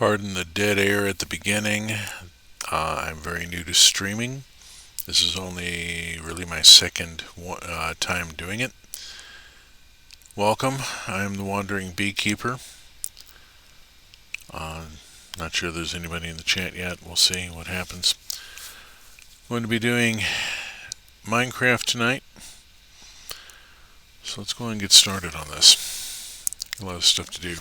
Pardon the dead air at the beginning. I'm very new to streaming. This is only really my second time doing it. Welcome. I am the Wandering Beekeeper. Uh, Not sure there's anybody in the chat yet. We'll see what happens. I'm going to be doing Minecraft tonight. So let's go and get started on this. A lot of stuff to do.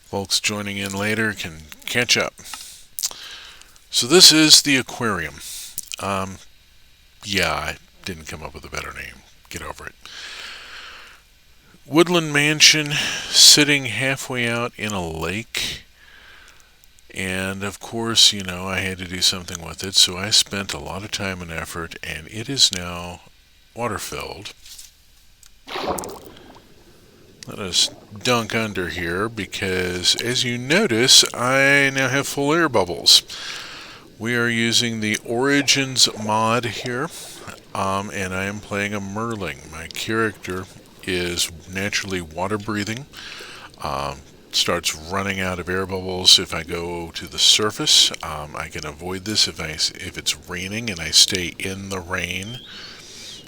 Folks joining in later can catch up. So this is the aquarium. I didn't come up with a better name. Get over it. Woodland mansion sitting halfway out in a lake. And of course, I had to do something with it, so I spent a lot of time and effort, and it is now water-filled. Let us dunk under here because, as you notice, I now have full air bubbles. We are using the Origins mod here, and I am playing a Merling. My character is naturally water-breathing. Starts running out of air bubbles if I go to the surface. I can avoid this if it's raining and I stay in the rain.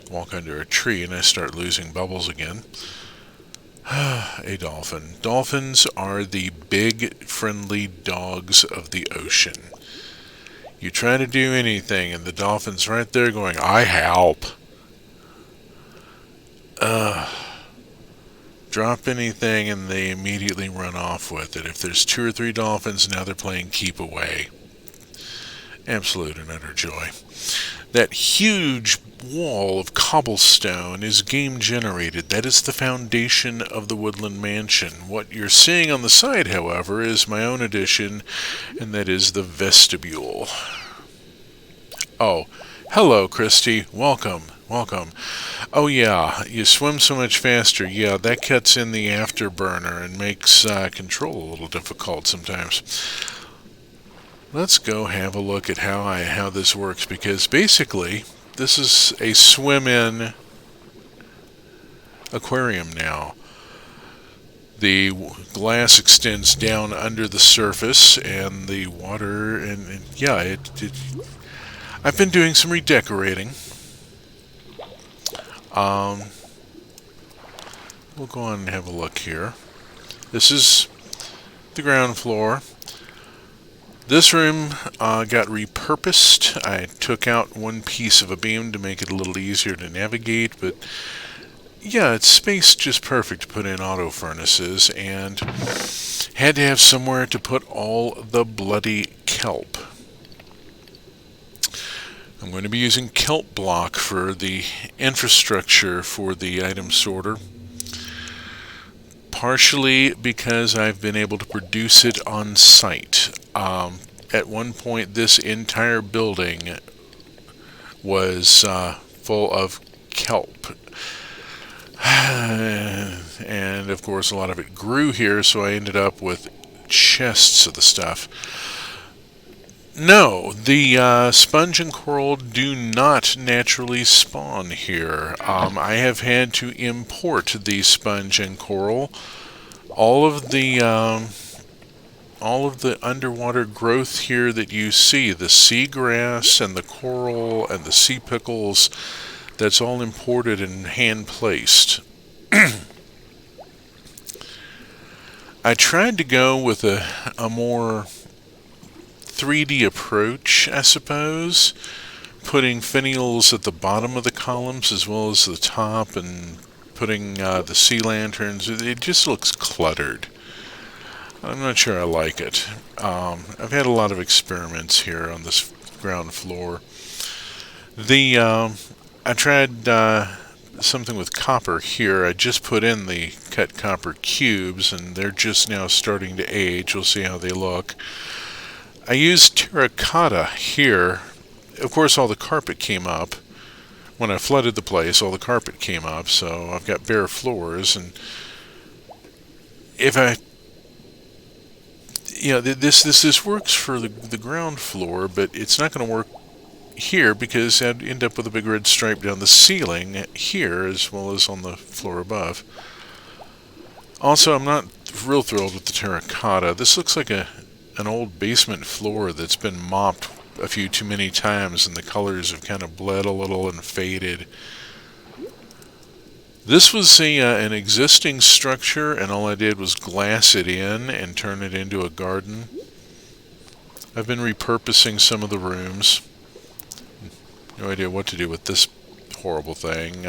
Walk under a tree and I start losing bubbles again. A dolphin. Dolphins are the big, friendly dogs of the ocean. You try to do anything, and the dolphin's right there going, "I help." Drop anything, and they immediately run off with it. If there's 2 or 3 dolphins, now they're playing keep away. Absolute and utter joy. That huge wall of cobblestone is game generated. That is the foundation of the Woodland Mansion. What you're seeing on the side, however, is my own addition, and that is the vestibule. Oh, hello, Christy. Welcome. Oh yeah, you swim so much faster. Yeah, that cuts in the afterburner and makes control a little difficult sometimes. Let's go have a look at how this works, because basically this is a swim-in aquarium now. The glass extends down under the surface, and the water, and yeah, I've been doing some redecorating. We'll go on and have a look here. This is the ground floor. This room got repurposed. I took out one piece of a beam to make it a little easier to navigate, but yeah, it's spaced just perfect to put in auto furnaces, and had to have somewhere to put all the bloody kelp. I'm going to be using kelp block for the infrastructure for the item sorter. Partially because I've been able to produce it on site. At one point, this entire building was full of kelp. And of course, a lot of it grew here, so I ended up with chests of the stuff. No, the sponge and coral do not naturally spawn here. I have had to import the sponge and coral. All of the underwater growth here that you see, the seagrass and the coral and the sea pickles, that's all imported and hand placed. I tried to go with a more 3D approach, I suppose, putting finials at the bottom of the columns as well as the top, and putting the sea lanterns. It just looks cluttered. I'm not sure I like it. I've had a lot of experiments here on this ground floor. I tried something with copper here. I just put in the cut copper cubes, and they're just now starting to age. We'll see how they look. I used terracotta here. Of course, all the carpet came up. When I flooded the place, all the carpet came up, so I've got bare floors. And if this works for the ground floor, but it's not going to work here because I'd end up with a big red stripe down the ceiling here as well as on the floor above. Also, I'm not real thrilled with the terracotta. This looks like an old basement floor that's been mopped a few too many times, and the colors have kind of bled a little and faded. This was an existing structure, and all I did was glass it in and turn it into a garden. I've been repurposing some of the rooms. No idea what to do with this horrible thing.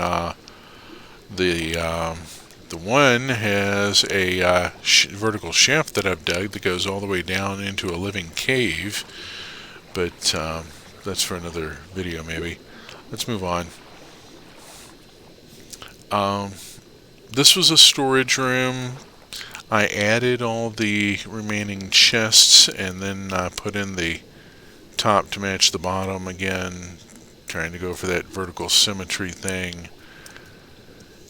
The one has a vertical shaft that I've dug that goes all the way down into a living cave, but that's for another video maybe. Let's move on. This was a storage room. I added all the remaining chests and then put in the top to match the bottom again, trying to go for that vertical symmetry thing,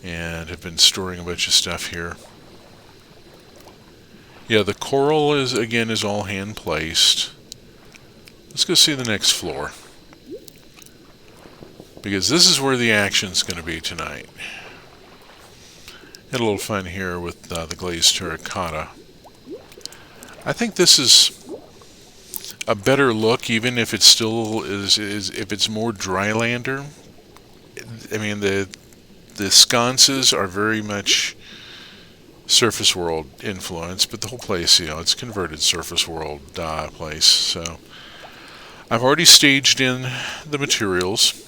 and have been storing a bunch of stuff here. Yeah, the coral is all hand placed. Let's go see the next floor, because this is where the action's going to be tonight. Had a little fun here with the glazed terracotta. I think this is a better look, even if it still is if it's more drylander. I mean, the sconces are very much surface world influence, but the whole place, it's converted surface world place. So I've already staged in the materials.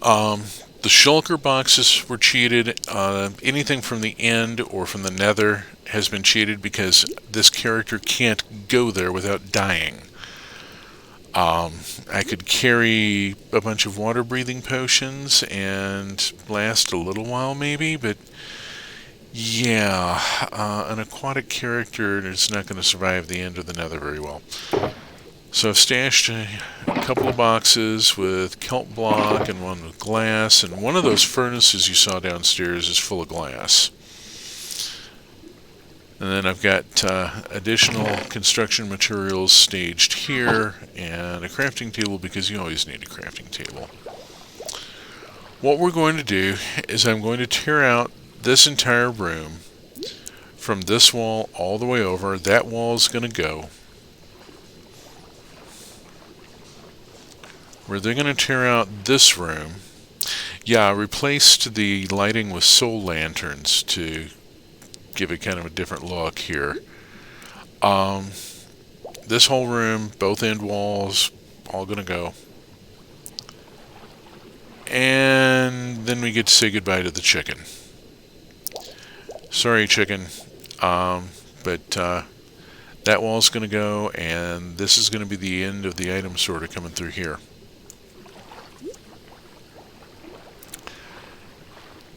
The shulker boxes were cheated. Anything from the end or from the nether has been cheated because this character can't go there without dying. I could carry a bunch of water breathing potions and last a little while maybe, but yeah, an aquatic character is not going to survive the end of the nether very well. So I've stashed a couple of boxes with kelp block and one with glass, and one of those furnaces you saw downstairs is full of glass. And then I've got additional construction materials staged here, and a crafting table, because you always need a crafting table. What we're going to do is I'm going to tear out this entire room from this wall all the way over. That wall is going to go. Where they're going to tear out this room. Yeah, I replaced the lighting with soul lanterns to give it kind of a different look here. This whole room, both end walls, all going to go. And then we get to say goodbye to the chicken. Sorry, chicken. But that wall's going to go, and this is going to be the end of the item sorter coming through here.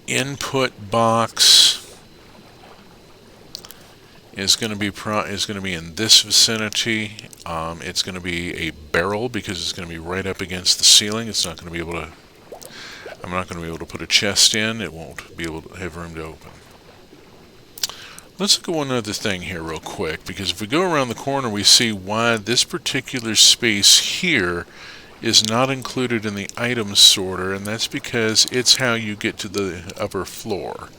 Input box is going to be in this vicinity. It's going to be a barrel because it's going to be right up against the ceiling. It's not going to be able to. I'm not going to be able to put a chest in. It won't be able to have room to open. Let's look at one other thing here real quick, because if we go around the corner, we see why this particular space here is not included in the item sorter, and that's because it's how you get to the upper floor.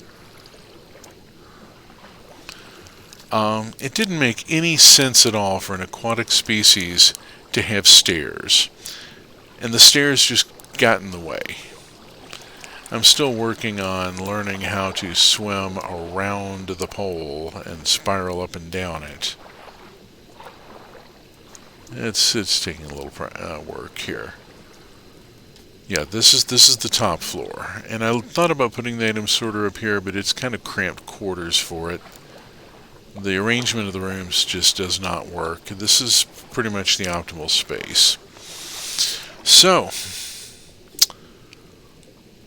It didn't make any sense at all for an aquatic species to have stairs, and the stairs just got in the way. I'm still working on learning how to swim around the pole and spiral up and down it. It's taking a little work here. Yeah, this is the top floor, and I thought about putting the item sorter up here, but it's kind of cramped quarters for it. The arrangement of the rooms just does not work. This is pretty much the optimal space. So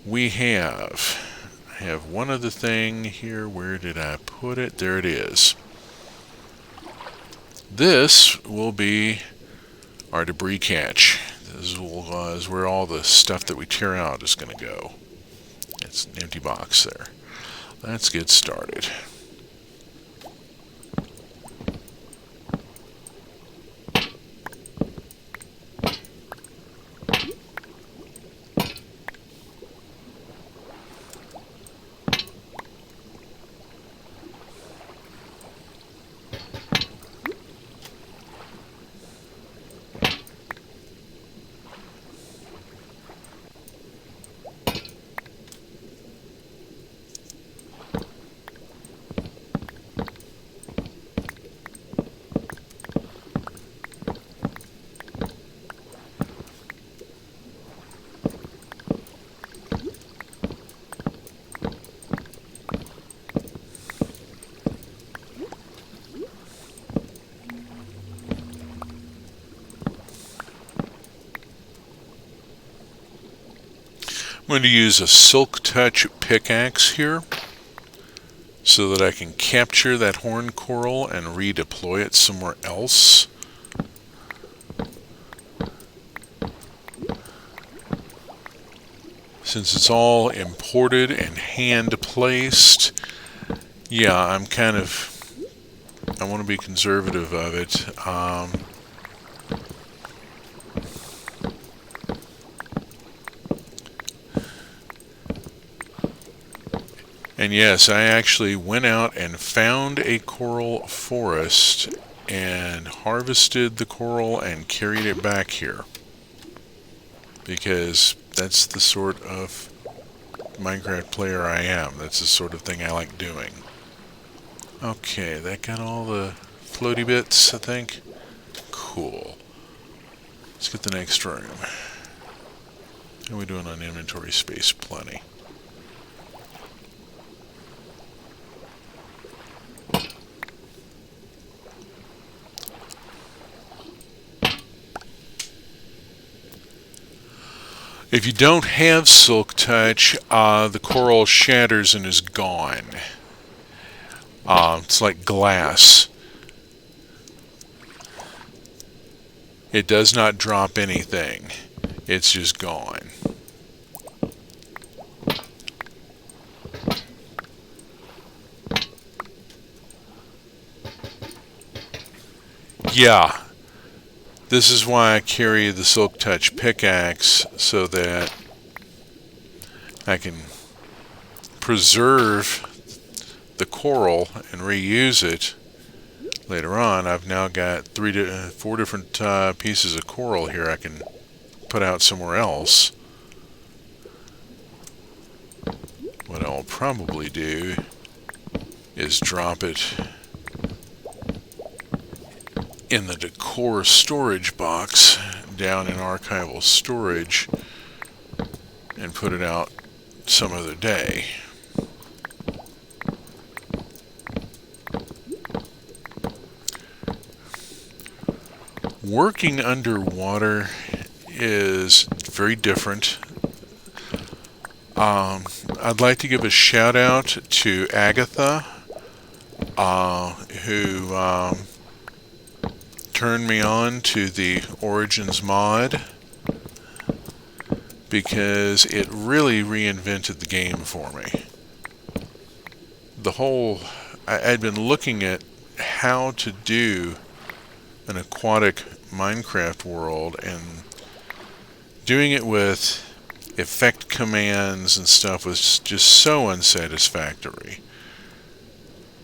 we have one other thing here. Where did I put it? There it is. This will be our debris catch. This is where all the stuff that we tear out is going to go. It's an empty box there. Let's get started. going to use a Silk Touch pickaxe here so that I can capture that horn coral and redeploy it somewhere else. Since it's all imported and hand placed, yeah, I want to be conservative of it. And yes, I actually went out and found a coral forest and harvested the coral and carried it back here. Because that's the sort of Minecraft player I am. That's the sort of thing I like doing. Okay, that got all the floaty bits, I think. Cool. Let's get the next room. How are we doing on inventory space? Plenty. If you don't have Silk Touch, the coral shatters and is gone. It's like glass. It does not drop anything. It's just gone. Yeah. This is why I carry the Silk Touch pickaxe, so that I can preserve the coral and reuse it later on. I've now got 4 different pieces of coral here I can put out somewhere else. What I'll probably do is drop it in the decor storage box down in archival storage and put it out some other day. Working underwater is very different. I'd like to give a shout out to Agatha, who turned me on to the Origins mod, because it really reinvented the game for me. I'd been looking at how to do an aquatic Minecraft world, and doing it with effect commands and stuff was just so unsatisfactory.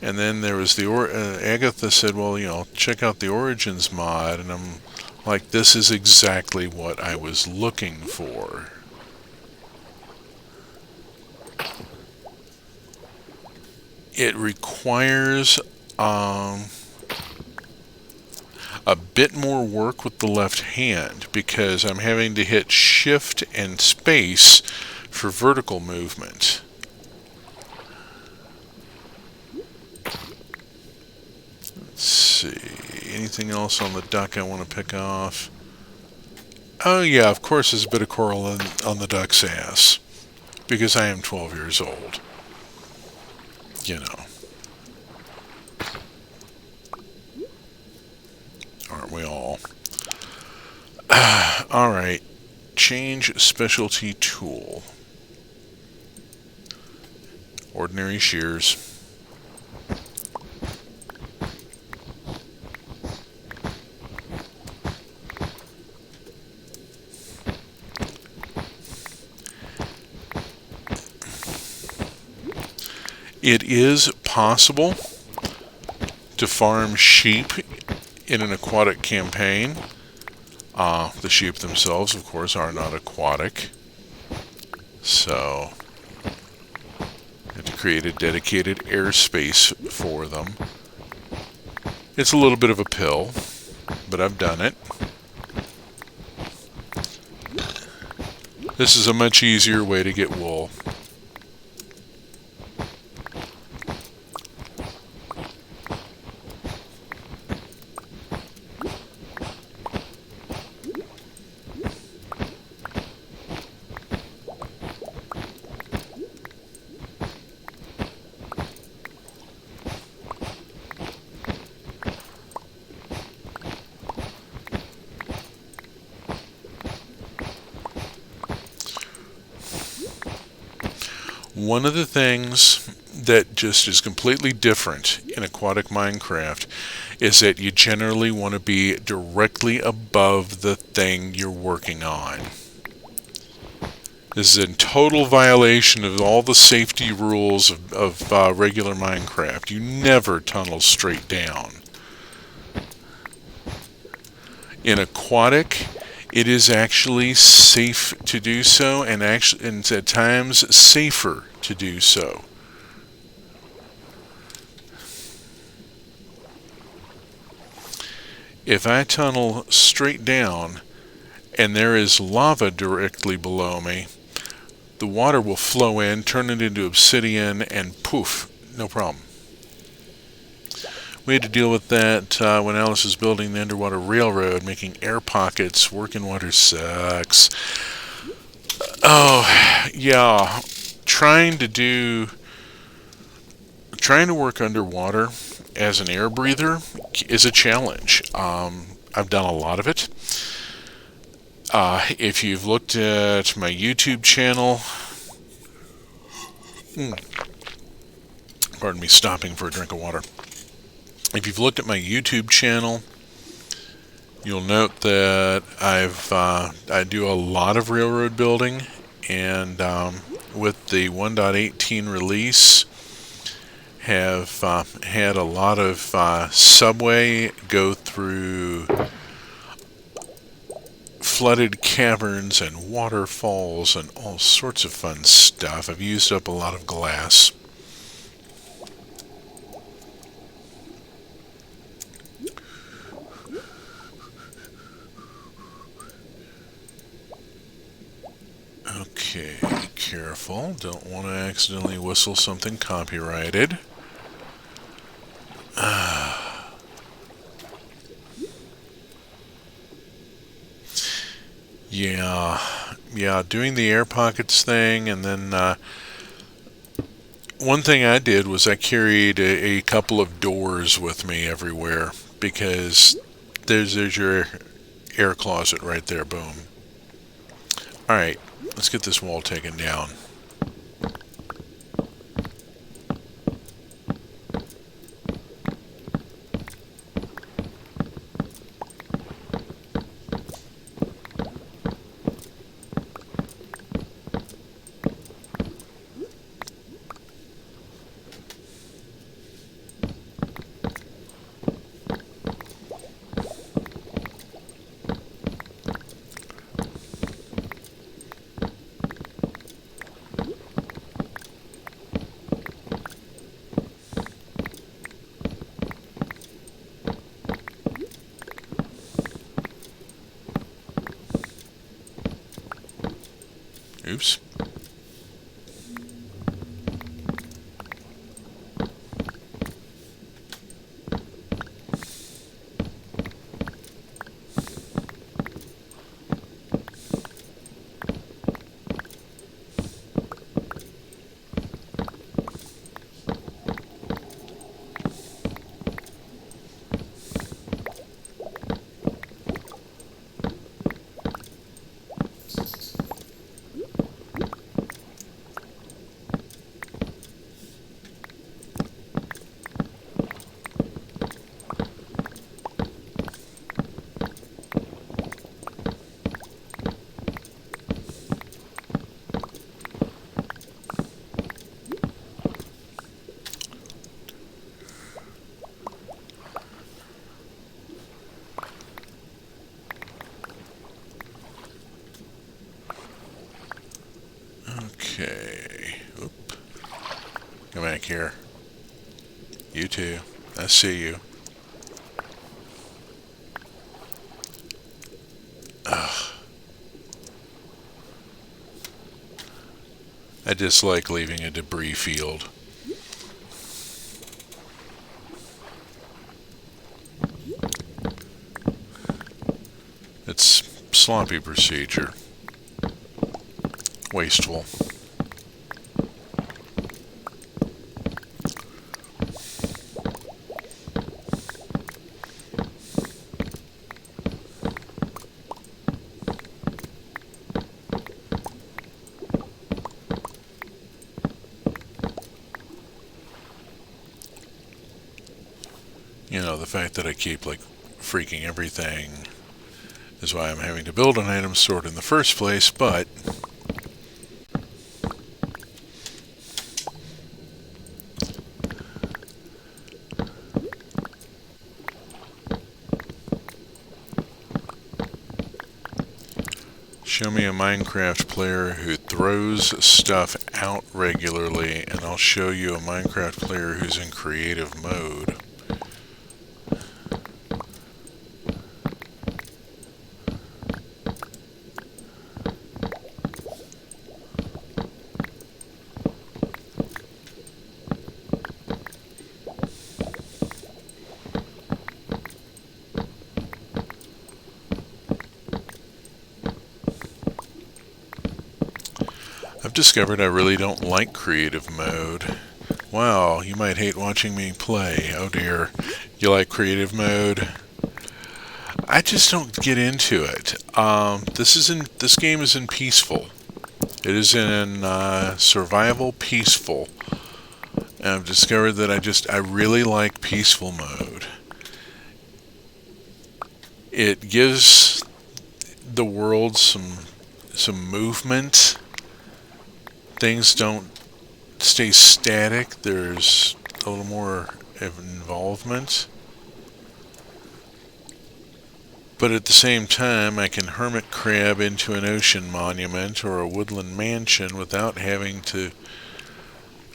And then there was Agatha said, well, check out the Origins mod, and I'm like, this is exactly what I was looking for. It requires a bit more work with the left hand, because I'm having to hit shift and space for vertical movement. Let's see, anything else on the duck I want to pick off? Oh yeah, of course there's a bit of coral on the duck's ass, because I am 12 years old. You know. Aren't we all? Alright, change specialty tool. Ordinary shears. It is possible to farm sheep in an aquatic campaign. The sheep themselves, of course, are not aquatic. So, you have to create a dedicated airspace for them. It's a little bit of a pill, but I've done it. This is a much easier way to get wool. One of the things that just is completely different in aquatic Minecraft is that you generally want to be directly above the thing you're working on. This is in total violation of all the safety rules of regular Minecraft. You never tunnel straight down. In aquatic, it is actually safe to do so, and at times safer to do so. If I tunnel straight down and there is lava directly below me, the water will flow in, turn it into obsidian, and poof, no problem. We had to deal with that when Alice was building the underwater railroad, making air pockets. Work in water sucks. Oh, yeah. Trying to work underwater as an air breather is a challenge. I've done a lot of it. If you've looked at my YouTube channel, pardon me, stopping for a drink of water. If you've looked at my YouTube channel, you'll note that I do a lot of railroad building, and with the 1.18 release, have had a lot of subway go through flooded caverns and waterfalls and all sorts of fun stuff. I've used up a lot of glass. Okay, careful. Don't want to accidentally whistle something copyrighted. Yeah, doing the air pockets thing, and then one thing I did was I carried a couple of doors with me everywhere, because there's your air closet right there, boom. Alright, let's get this wall taken down. Oops. Okay. Oop. Come back here. You too. I see you. Ugh. I dislike leaving a debris field. It's sloppy procedure. Wasteful. know, the fact that I keep, like, freaking everything is why I'm having to build an item sort in the first place, but show me a Minecraft player who throws stuff out regularly, and I'll show you a Minecraft player who's in creative mode. I've discovered I really don't like creative mode. Wow, you might hate watching me play. Oh dear. You like creative mode? I just don't get into it. This game is in peaceful. It is in survival peaceful. And I've discovered that I really like peaceful mode. It gives the world some movement. Things don't stay static. There's a little more involvement. But at the same time, I can hermit crab into an ocean monument or a woodland mansion without having to,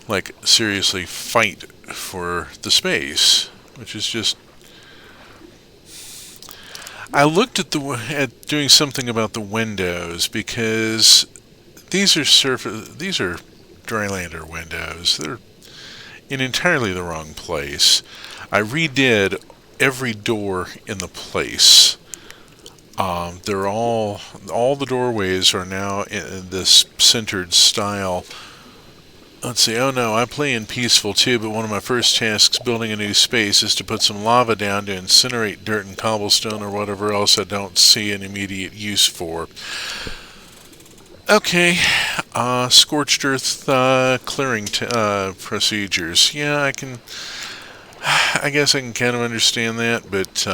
like, seriously fight for the space, which is just... I looked at doing something about the windows because these are Drylander windows. They're in entirely the wrong place. I redid every door in the place. They're all the doorways are now in this centered style. Let's see, oh no, I play in peaceful too, but one of my first tasks building a new space is to put some lava down to incinerate dirt and cobblestone or whatever else I don't see an immediate use for. Okay, scorched earth clearing procedures. Yeah, I guess I can kind of understand that, but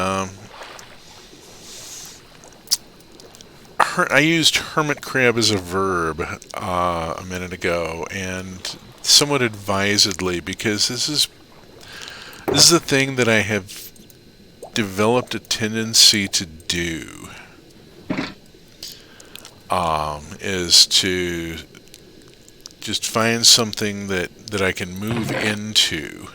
I used hermit crab as a verb a minute ago, and somewhat advisedly, because this is a thing that I have developed a tendency to do. Is to just find something that I can move into.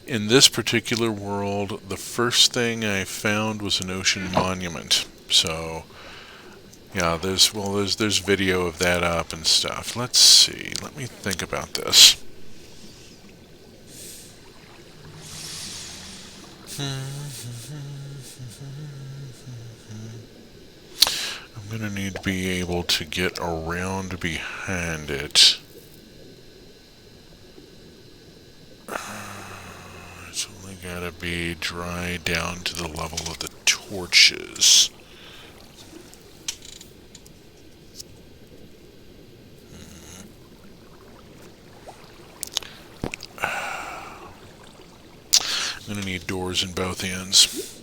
In this particular world, the first thing I found was an ocean monument. So, yeah, there's video of that up and stuff. Let's see. Let me think about this. I'm going to need to be able to get around behind it. It's only got to be dry down to the level of the torches. I'm going to need doors in both ends.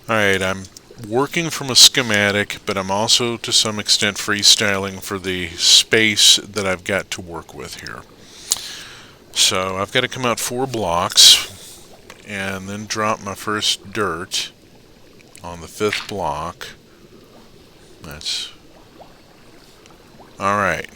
Alright, I'm working from a schematic, but I'm also to some extent freestyling for the space that I've got to work with here. So I've got to come out 4 blocks and then drop my first dirt on the 5th block. That's alright.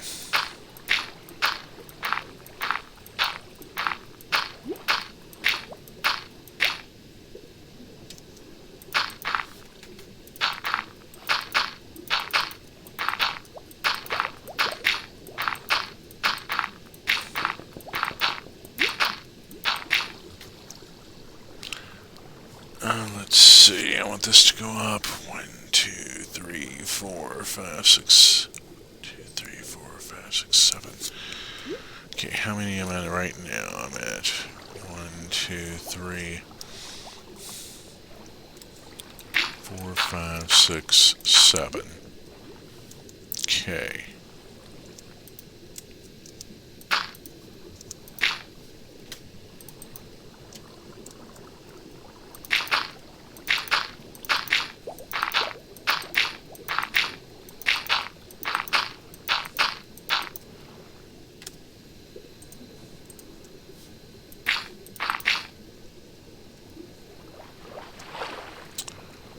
Let's see, I want this to go up. 1, 2, 3, 4, 5, 6. 2, 3, 4, 5, 6, 7. Okay, how many am I right now? I'm at 1, 2, 3. 4, 5, 6, 7. Okay.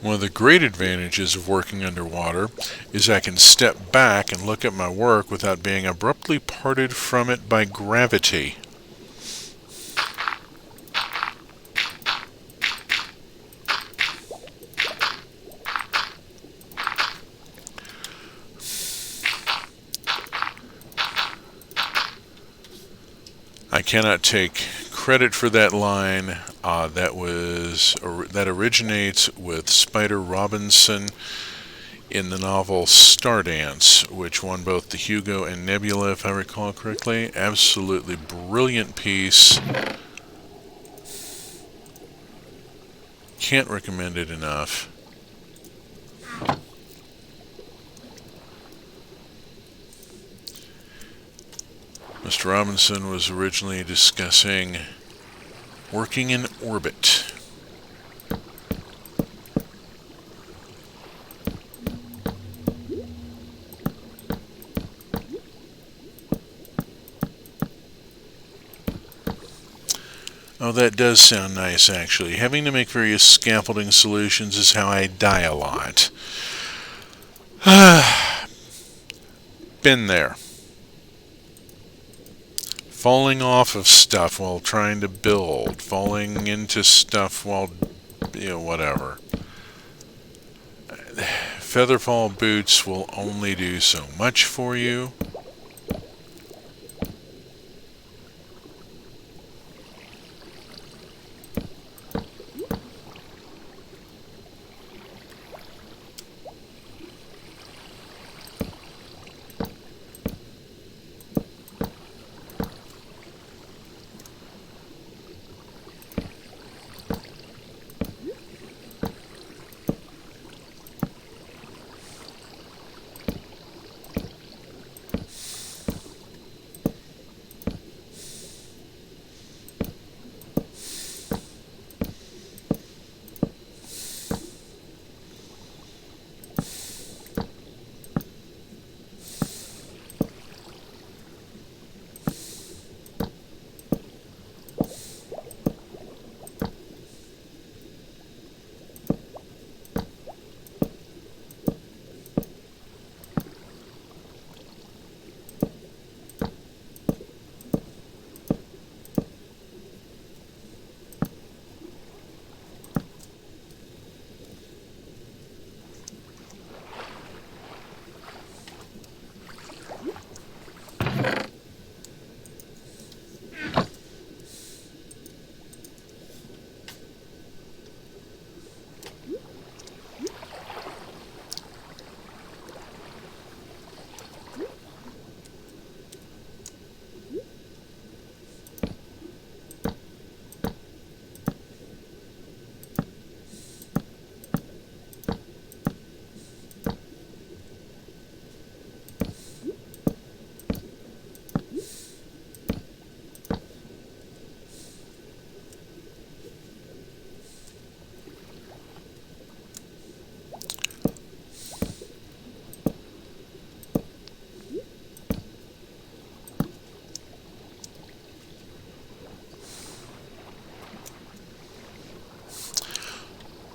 One of the great advantages of working underwater is I can step back and look at my work without being abruptly parted from it by gravity. I cannot take credit for that line. That originates with Spider Robinson in the novel Stardance, which won both the Hugo and Nebula, if I recall correctly. Absolutely brilliant piece. Can't recommend it enough. Mr. Robinson was originally discussing working in orbit. Oh, that does sound nice, actually. Having to make various scaffolding solutions is how I die a lot. Been there. Falling off of stuff while trying to build. Falling into stuff while, whatever. Featherfall boots will only do so much for you.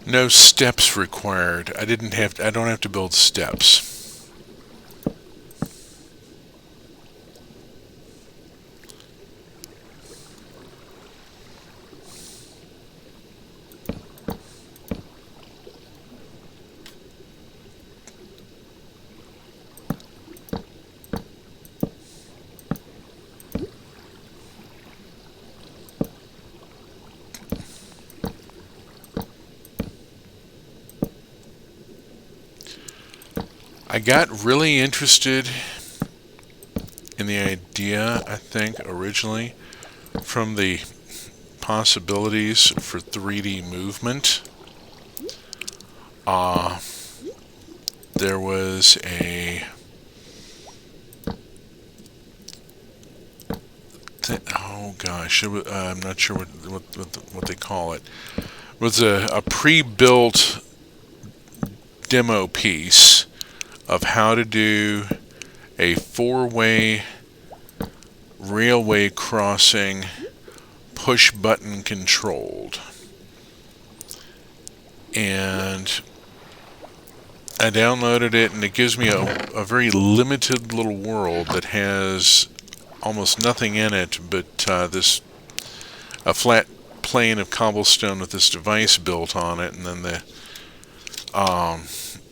No steps required. I don't have to build steps. I got really interested in the idea, I think, originally from the possibilities for 3D movement. Uh, there was a oh gosh, I'm not sure what they call it. It was a pre-built demo piece of how to do a four-way railway crossing, push button controlled. And I downloaded it, and it gives me a very limited little world that has almost nothing in it but a flat plane of cobblestone with this device built on it, and then the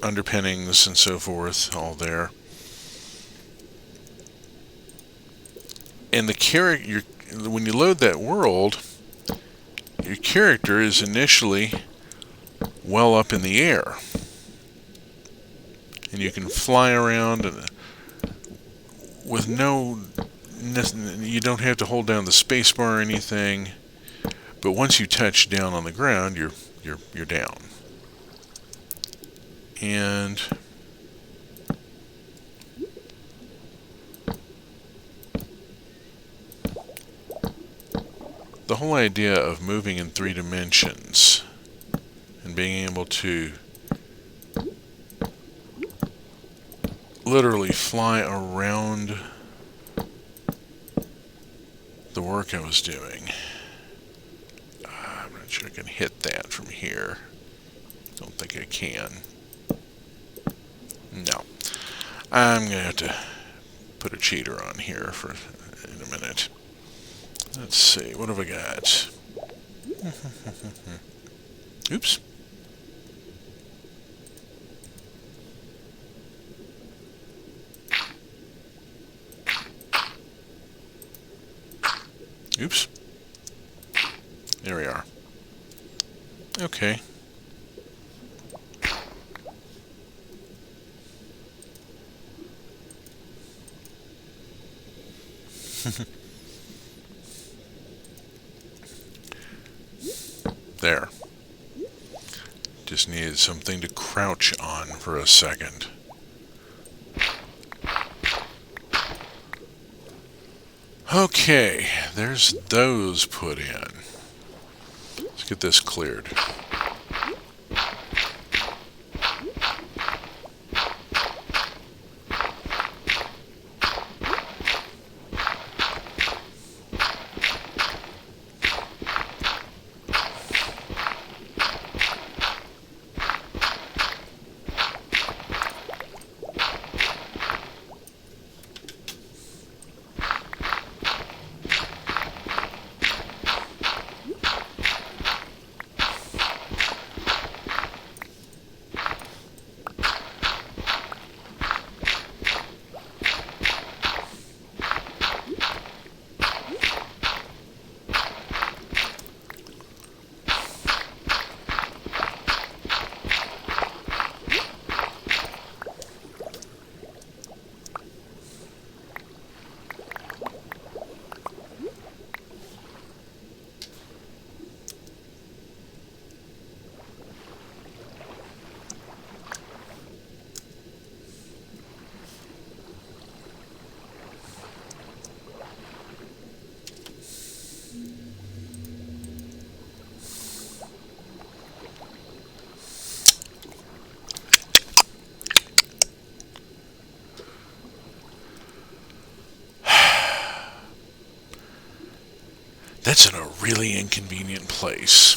underpinnings and so forth all there. And when you load that world, your character is initially well up in the air, and you can fly around with you don't have to hold down the space bar or anything. But once you touch down on the ground, you're down. And the whole idea of moving in 3 dimensions and being able to literally fly around the work I was doing. I'm not sure I can hit that from here. Don't think I can. No. I'm going to have to put a cheater on here in a minute. Let's see, what have I got? Oops. Oops. There we are. Okay. There. Just needed something to crouch on for a second. Okay, there's those put in. Let's get this cleared. That's in a really inconvenient place.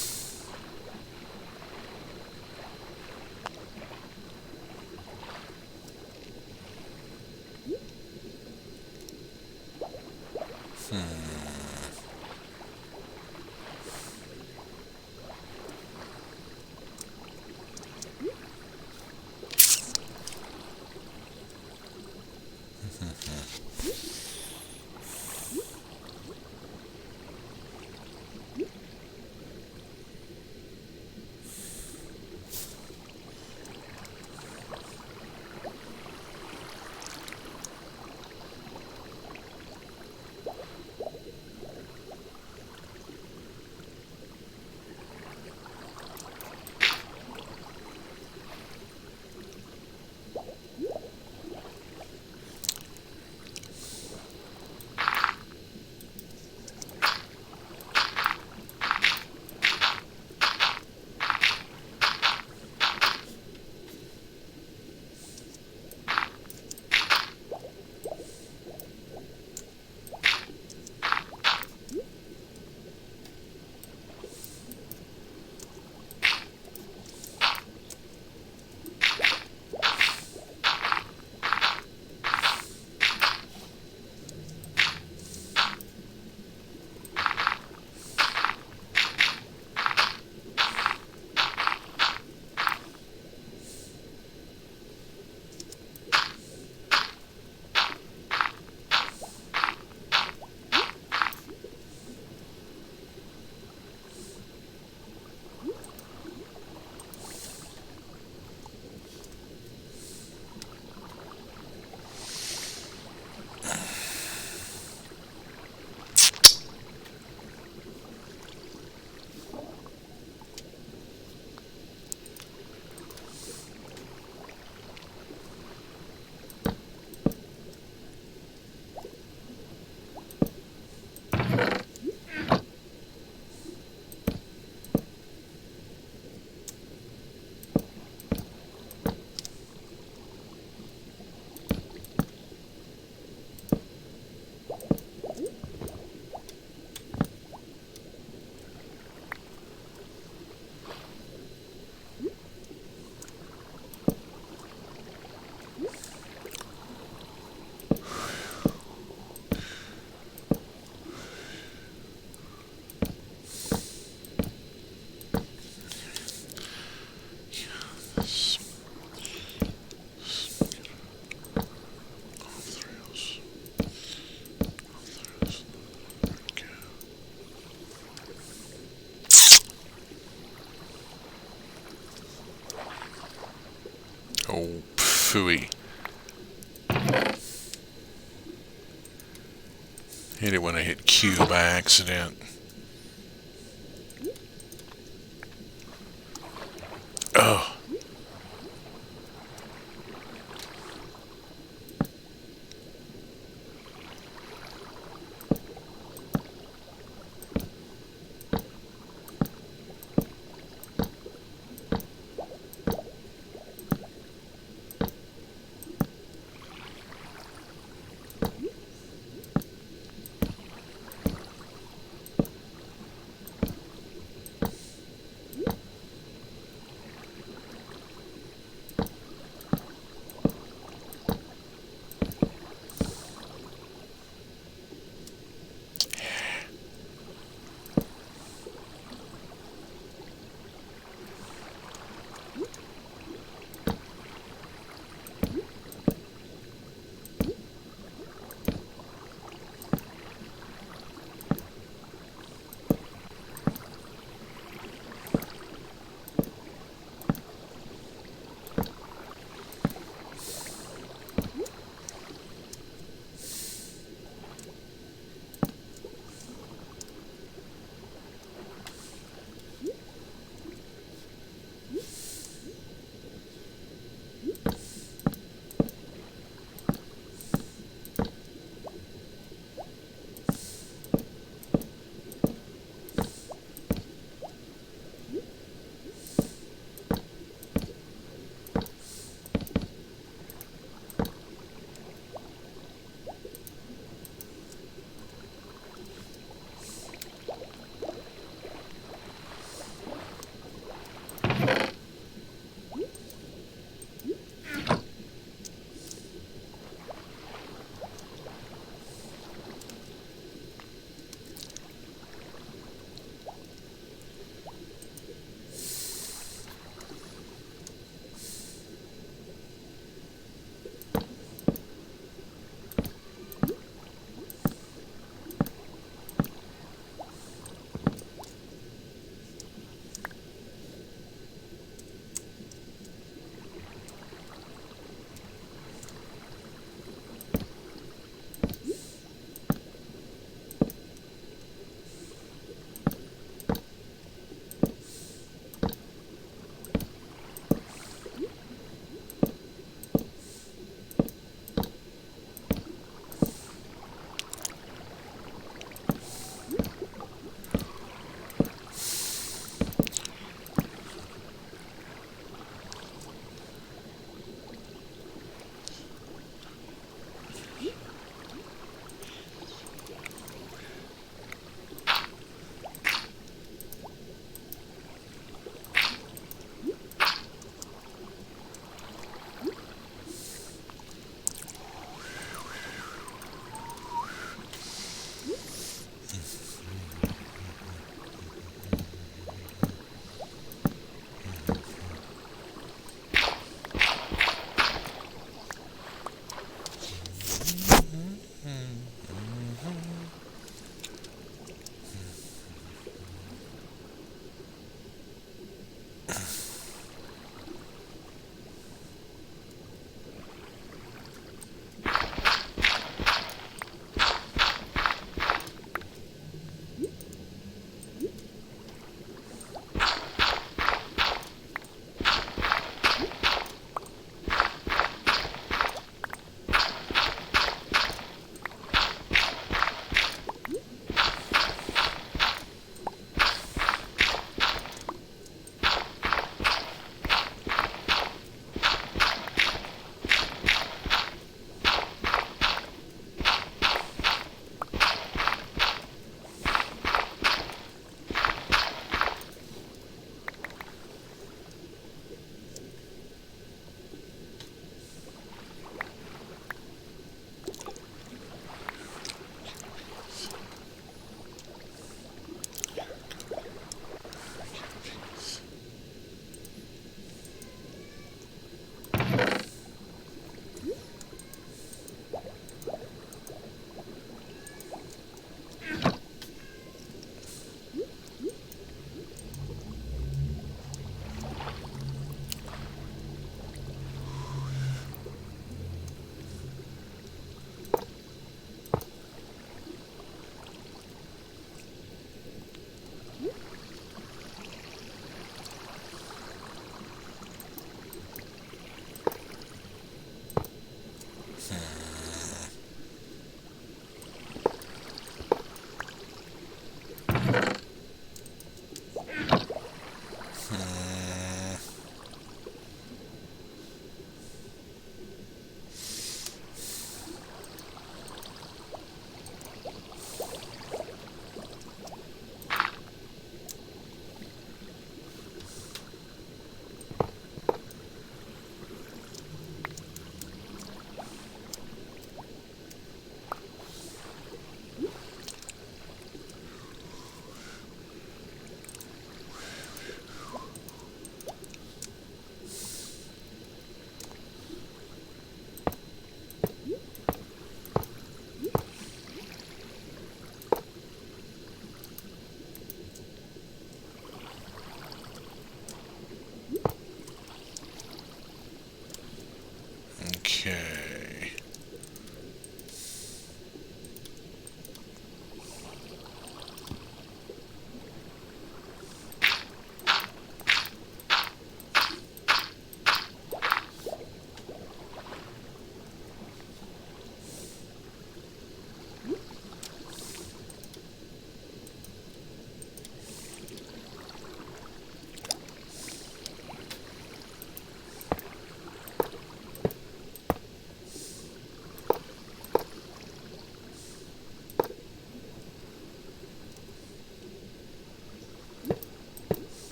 Phooey. Hit it when I hit Q by accident. Oh.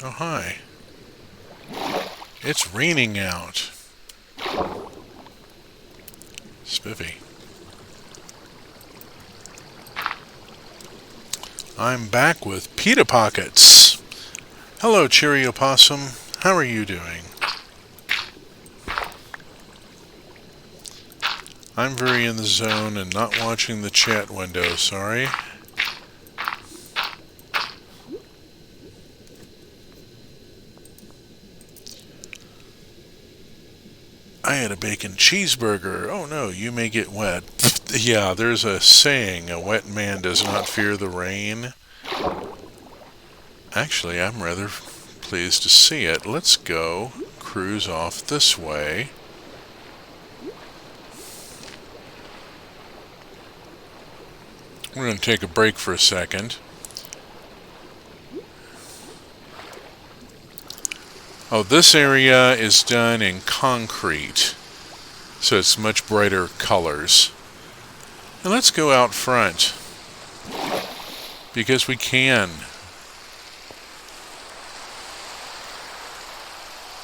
Oh, hi. It's raining out. Spiffy. I'm back with Pita Pockets. Hello, Cherry Opossum. How are you doing? I'm very in the zone and not watching the chat window, sorry. I had a bacon cheeseburger. Oh no, you may get wet. Yeah, there's a saying, a wet man does not fear the rain. Actually, I'm rather pleased to see it. Let's go cruise off this way. We're going to take a break for a second. Oh, this area is done in concrete, so it's much brighter colors. And let's go out front, because we can.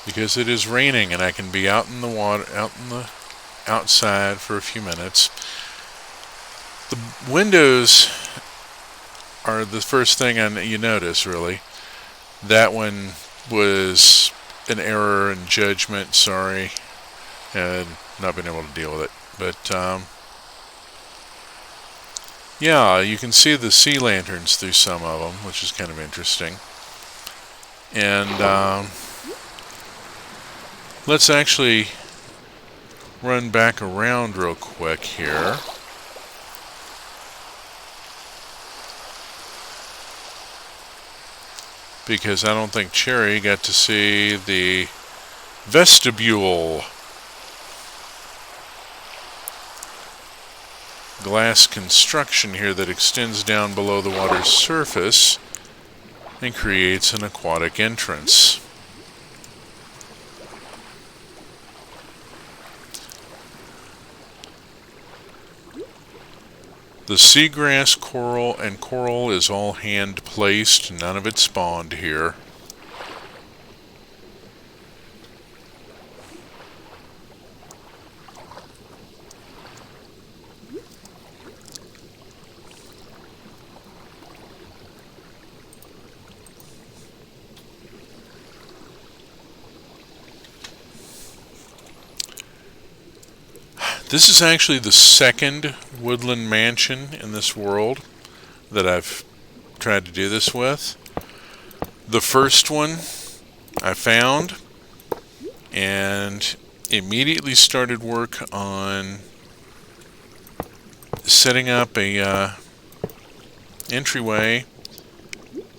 Because it is raining and I can be out in the water, outside for a few minutes. The windows are the first thing you notice, really. That one was an error in judgment, sorry. And not been able to deal with it. But, yeah, you can see the sea lanterns through some of them, which is kind of interesting. And, let's actually run back around real quick here. Because I don't think Cherry got to see the vestibule. Glass construction here that extends down below the water's surface and creates an aquatic entrance. The seagrass coral is all hand placed, none of it spawned here. This is actually the second woodland mansion in this world that I've tried to do this with. The first one I found and immediately started work on setting up a entryway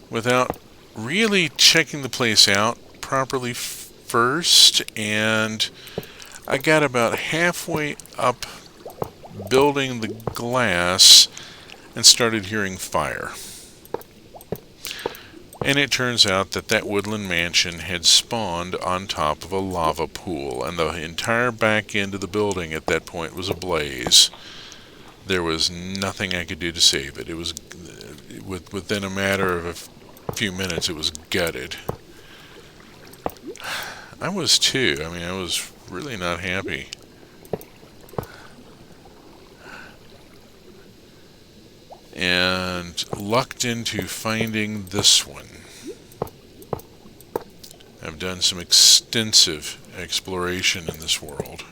without really checking the place out properly first, and I got about halfway up building the glass and started hearing fire. And it turns out that that woodland mansion had spawned on top of a lava pool, and the entire back end of the building at that point was ablaze. There was nothing I could do to save it. It was, within a matter of a few minutes, it was gutted. I was too. I mean, I was really not happy. And lucked into finding this one. I've done some extensive exploration in this world.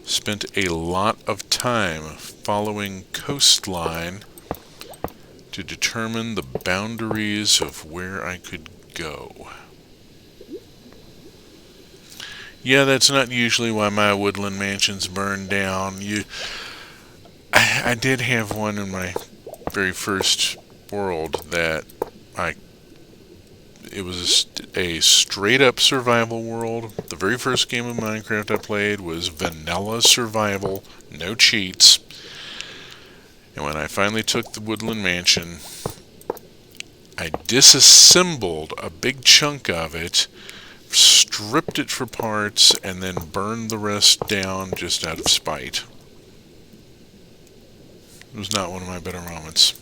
Spent a lot of time following coastline to determine the boundaries of where I could go. Yeah, that's not usually why my woodland mansions burn down. I did have one in my very first world that it was a straight up survival world. The very first game of Minecraft I played was vanilla survival, no cheats. And when I finally took the woodland mansion, I disassembled a big chunk of it, stripped it for parts, and then burned the rest down just out of spite. It was not one of my better moments.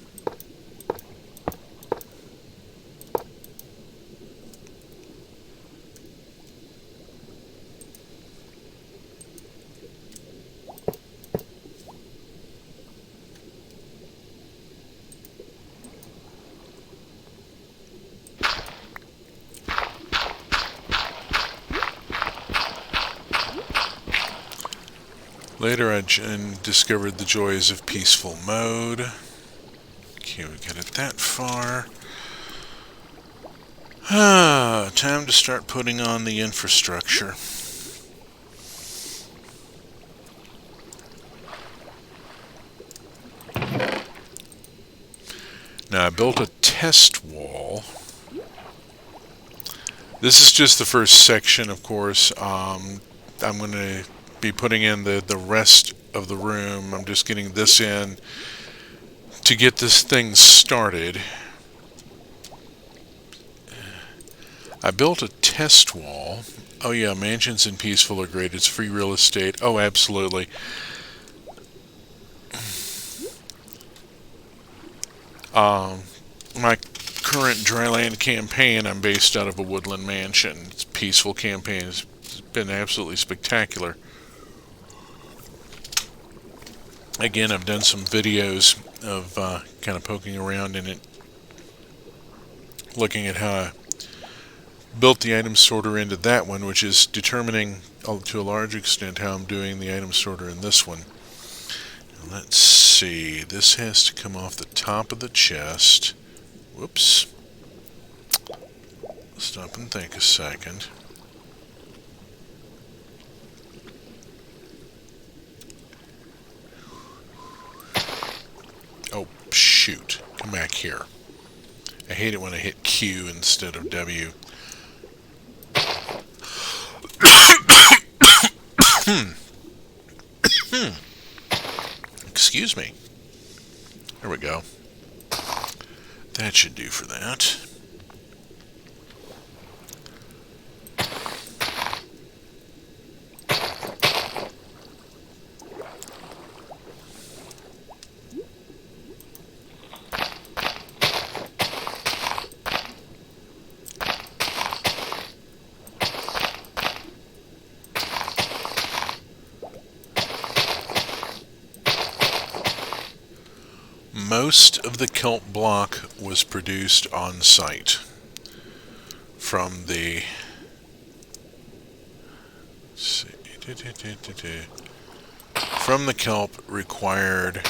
Later I discovered the joys of peaceful mode. Okay, we got it that far. Time to start putting on the infrastructure. Now I built a test wall. This is just the first section, of course. I'm going to be putting in the rest of the room. I'm just getting this in to get this thing started. I built a test wall. Oh yeah, mansions in Peaceful are great. It's free real estate. Oh, absolutely. My current dryland campaign, I'm based out of a woodland mansion. It's a peaceful campaign. It's been absolutely spectacular. Again, I've done some videos of kind of poking around in it, looking at how I built the item sorter into that one, which is determining to a large extent how I'm doing the item sorter in this one. Let's see, this has to come off the top of the chest. Whoops. Stop and think a second. Oh, shoot. Come back here. I hate it when I hit Q instead of W. Excuse me. There we go. That should do for that. Most of the kelp block was produced on site from the kelp required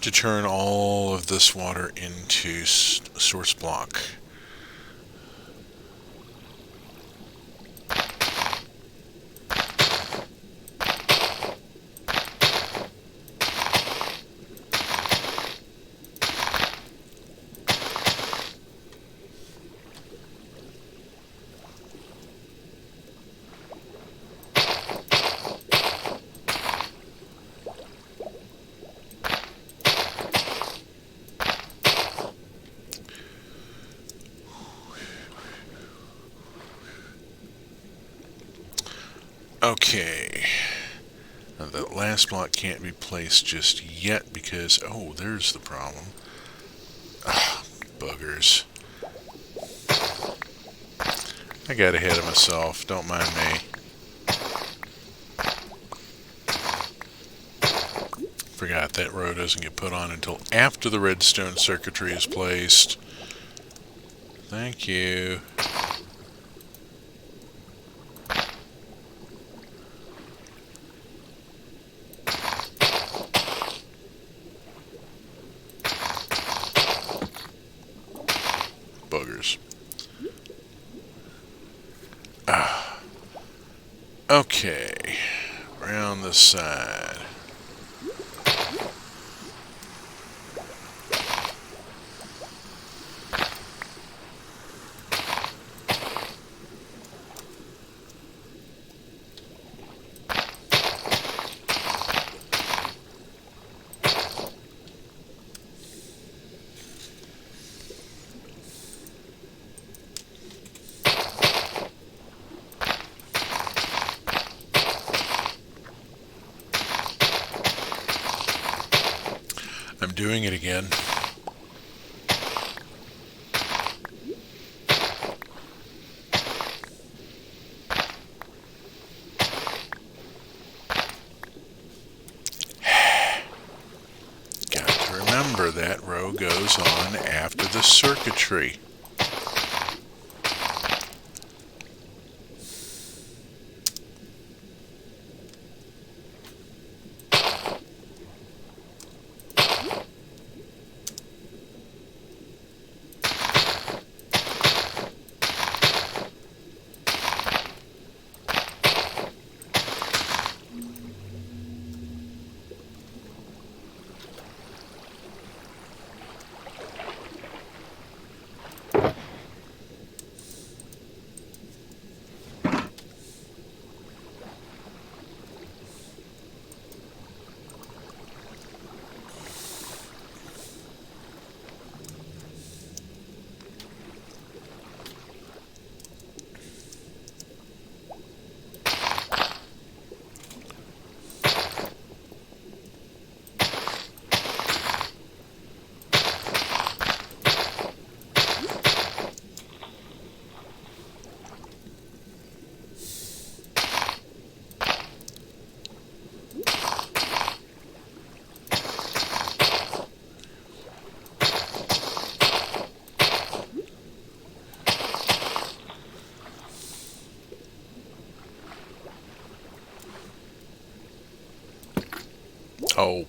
to turn all of this water into source block. Okay, now that last block can't be placed just yet because, oh, there's the problem. Ah, buggers. I got ahead of myself, don't mind me. Forgot that row doesn't get put on until after the redstone circuitry is placed. Thank you. Buggers. Okay, around the side. I'm doing it again. Got to remember that row goes on after the circuitry. Oh.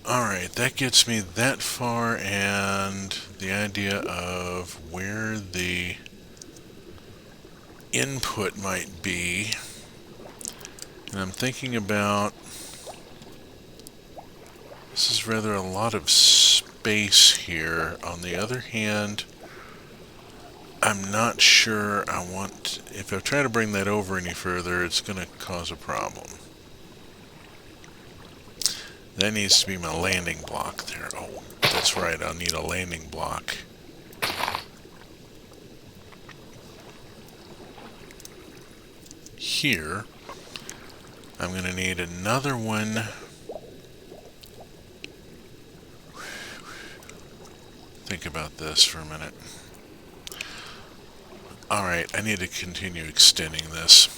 Alright, that gets me that far, and the idea of where the input might be. And I'm thinking about, this is rather a lot of space here. On the other hand, I'm not sure I want, if I try to bring that over any further, it's going to cause a problem. That needs to be my landing block there. Oh, that's right, I'll need a landing block. Here, I'm going to need another one. Think about this for a minute. Alright, I need to continue extending this.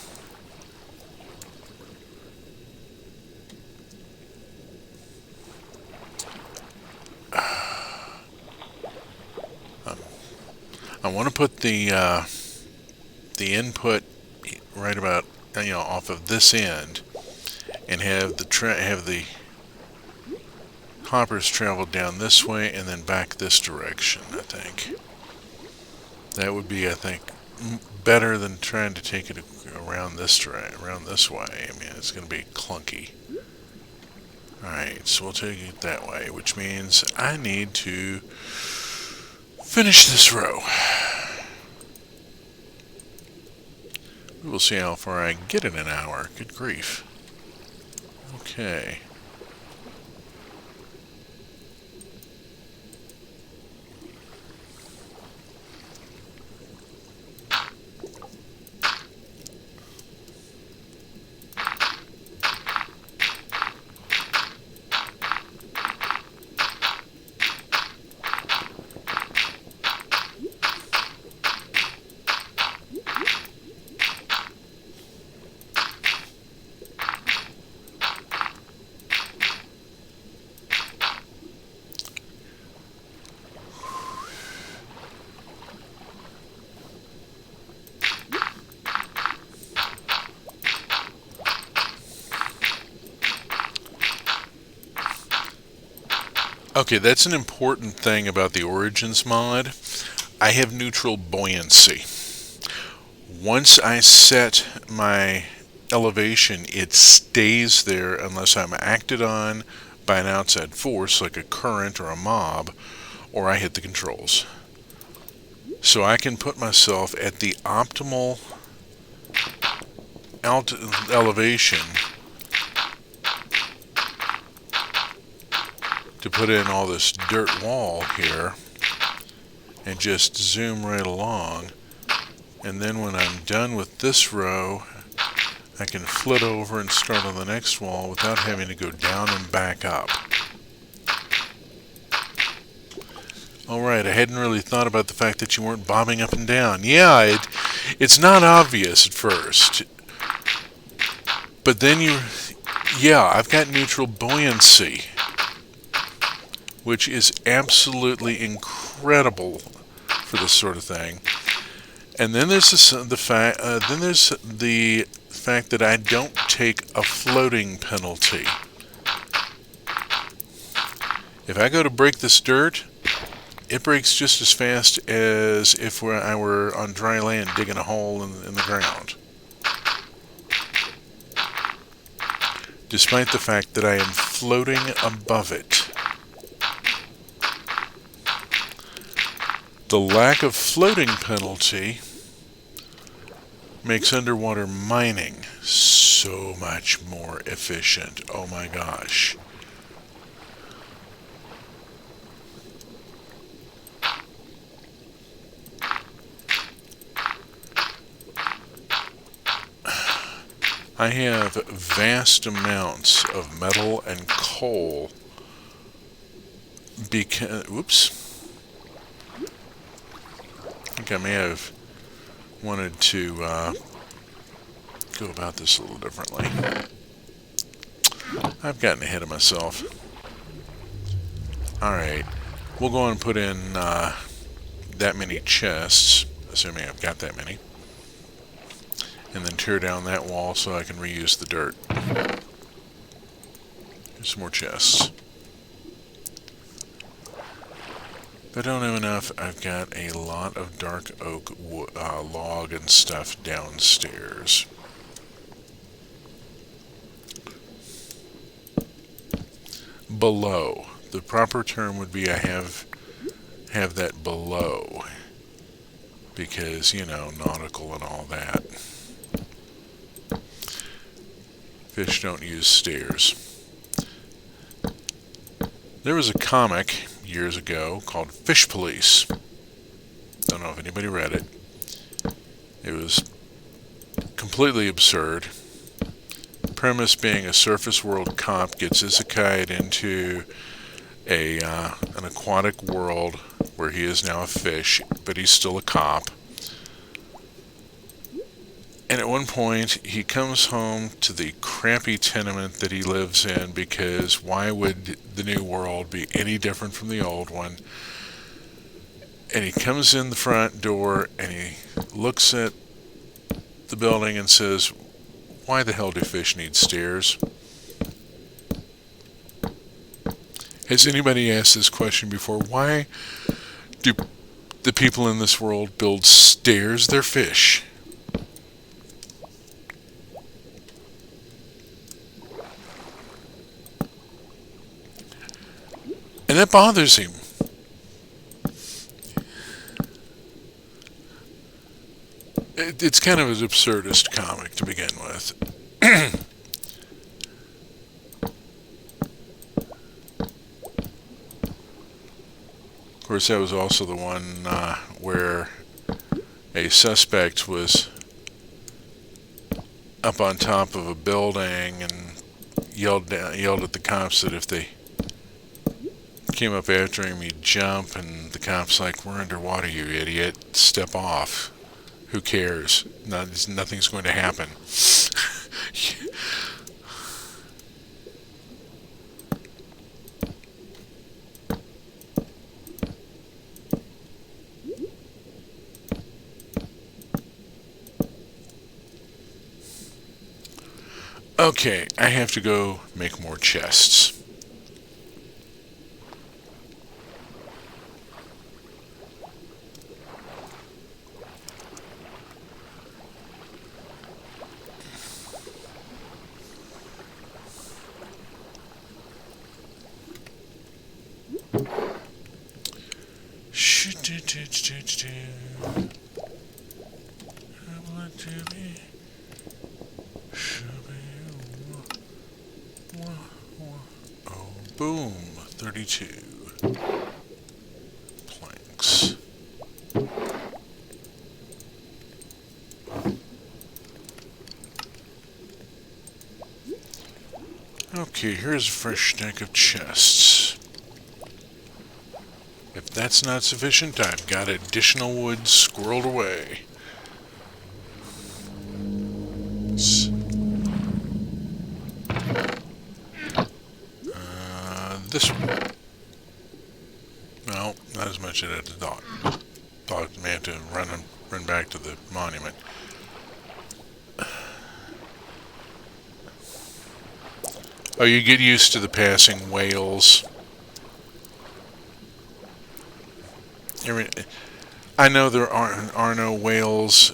I want to put the input right about, off of this end, and have the hoppers travel down this way and then back this direction. I think that would be, better than trying to take it around this way. I mean, it's going to be clunky. Alright, so we'll take it that way, which means I need to finish this row. We'll see how far I can get in an hour. Good grief. Okay. Okay, that's an important thing about the Origins mod. I have neutral buoyancy. Once I set my elevation, it stays there unless I'm acted on by an outside force like a current or a mob, or I hit the controls. So I can put myself at the optimal elevation to put in all this dirt wall here and just zoom right along, and then when I'm done with this row I can flit over and start on the next wall without having to go down and back up. Alright, I hadn't really thought about the fact that you weren't bobbing up and down. Yeah, it's not obvious at first, but then I've got neutral buoyancy, which is absolutely incredible for this sort of thing. And then there's the fact that I don't take a floating penalty. If I go to break this dirt, it breaks just as fast as if I were on dry land digging a hole in the ground, despite the fact that I am floating above it. The lack of floating penalty makes underwater mining so much more efficient. Oh my gosh. I have vast amounts of metal and coal because, whoops, I think I may have wanted to go about this a little differently. I've gotten ahead of myself. Alright, we'll go and put in that many chests, assuming I've got that many, and then tear down that wall so I can reuse the dirt. Here's some more chests. If I don't have enough, I've got a lot of dark oak log and stuff downstairs. Below. The proper term would be I have that below. Because, you know, nautical and all that. Fish don't use stairs. There was a comic years ago called Fish Police. Don't know if anybody read it. It was completely absurd. Premise being a surface world cop gets isekai'd into an aquatic world where he is now a fish, but he's still a cop. And at one point, he comes home to the crappy tenement that he lives in, because why would the new world be any different from the old one? And he comes in the front door and he looks at the building and says, "Why the hell do fish need stairs?" Has anybody asked this question before? Why do the people in this world build stairs? They're fish. And that bothers him. It's kind of an absurdist comic to begin with. Of course, that was also the one where a suspect was up on top of a building and yelled at the cops that if they came up after him, he'd jump, and the cop's like, "We're underwater, you idiot. Step off. Who cares? Nothing's going to happen." Okay, I have to go make more chests. Oh, boom, 32 planks. Okay, here's a fresh stack of chests. If that's not sufficient, I've got additional wood squirreled away. This one. No, not as much as I thought. Thought I may have to run back to the monument. Oh, you get used to the passing whales. I know there are no whales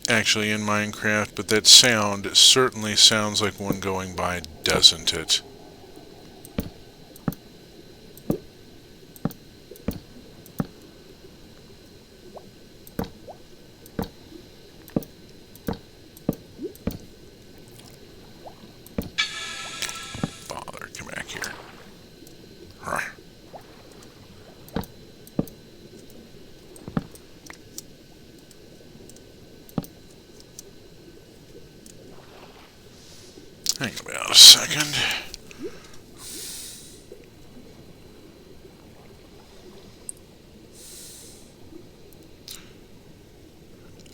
actually in Minecraft, but that sound certainly sounds like one going by, doesn't it? Father, come back here. Hang about a second.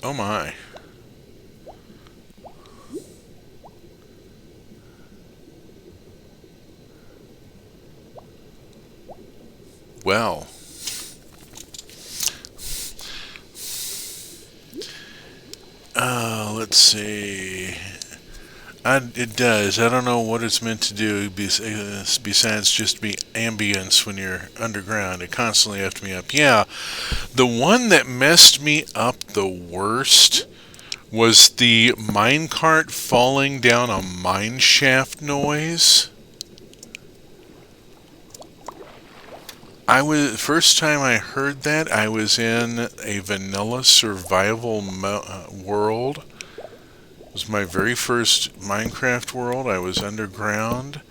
Oh my. Well, let's see. It does. I don't know what it's meant to do besides just be ambience when you're underground. It constantly effed me up. Yeah, the one that messed me up the worst was the minecart falling down a mine shaft noise. First time I heard that, I was in a vanilla survival world. It was my very first Minecraft world. I was underground,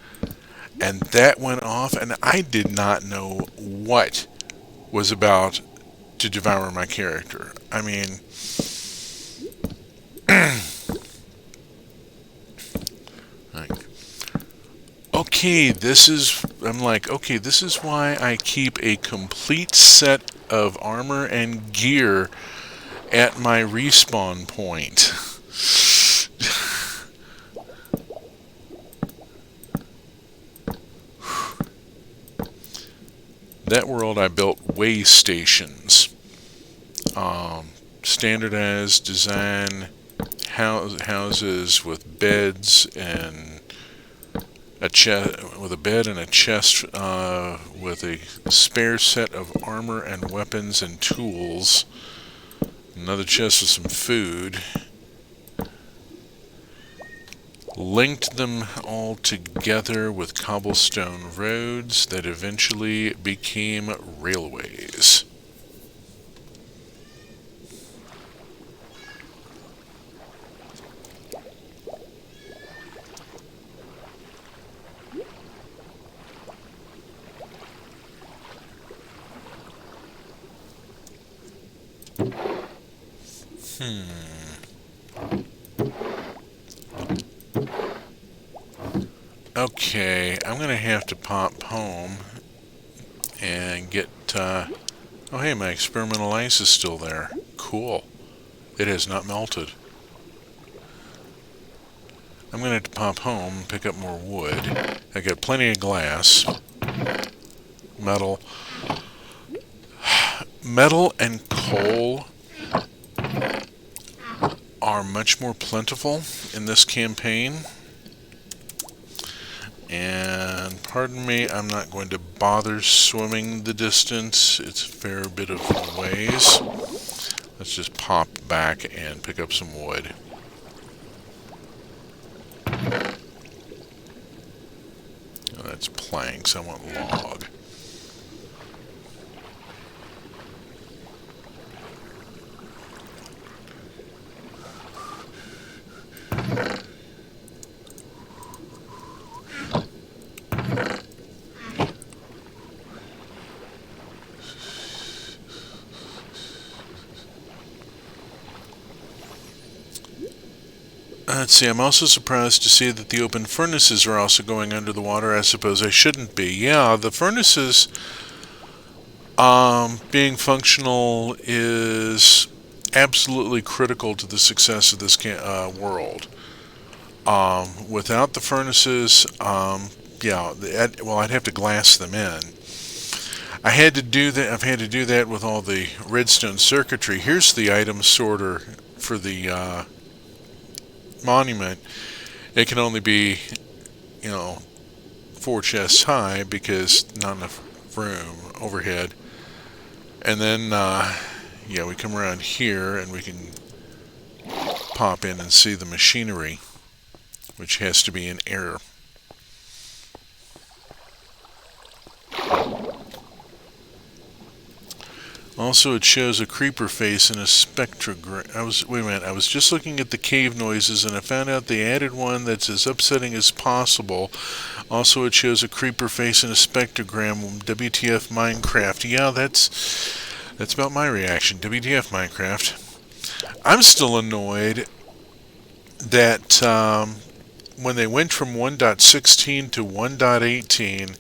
and that went off, and I did not know what was about to devour my character. I mean, like, I'm like, okay, this is why I keep a complete set of armor and gear at my respawn point. That world I built way stations. Standardized design houses with beds and a chest with a bed and a chest with a spare set of armor and weapons and tools. Another chest with some food. Linked them all together with cobblestone roads that eventually became railways. Okay, I'm gonna have to pop home and get, oh hey, my experimental ice is still there. Cool. It has not melted. I'm gonna have to pop home and pick up more wood. I got plenty of glass, metal. Metal and coal are much more plentiful in this campaign. And pardon me, I'm not going to bother swimming the distance. It's a fair bit of ways. Let's just pop back and pick up some wood. Oh, that's planks. I want log. Let's see, I'm also surprised to see that the open furnaces are also going under the water. I suppose I shouldn't be. Yeah, the furnaces being functional is absolutely critical to the success of this world. Without the furnaces, yeah, well, I'd have to glass them in. I had to do that. I've had to do that with all the redstone circuitry. Here's the item sorter for the monument. It can only be, 4 chests high because not enough room overhead. And then, yeah, we come around here and we can pop in and see the machinery, which has to be in air. Also, it shows a creeper face and a spectrogram. Wait a minute, I was just looking at the cave noises and I found out they added one that's as upsetting as possible. Also, it shows a creeper face and a spectrogram. WTF Minecraft. Yeah, that's about my reaction. WTF Minecraft. I'm still annoyed that when they went from 1.16 to 1.18,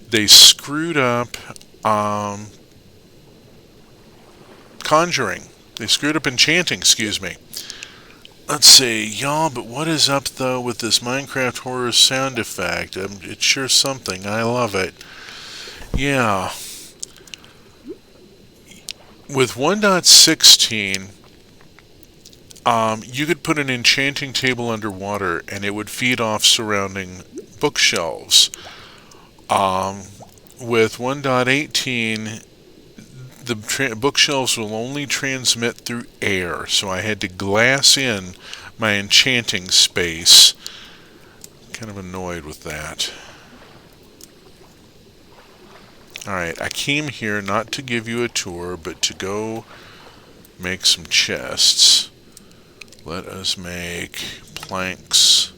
they screwed up conjuring. They screwed up enchanting, excuse me. Let's see, y'all, but what is up, though, with this Minecraft horror sound effect? It's sure something. I love it. Yeah. With 1.16, you could put an enchanting table underwater, and it would feed off surrounding bookshelves. With 1.18, the bookshelves will only transmit through air, so I had to glass in my enchanting space. Kind of annoyed with that. Alright, I came here not to give you a tour, but to go make some chests. Let us make planks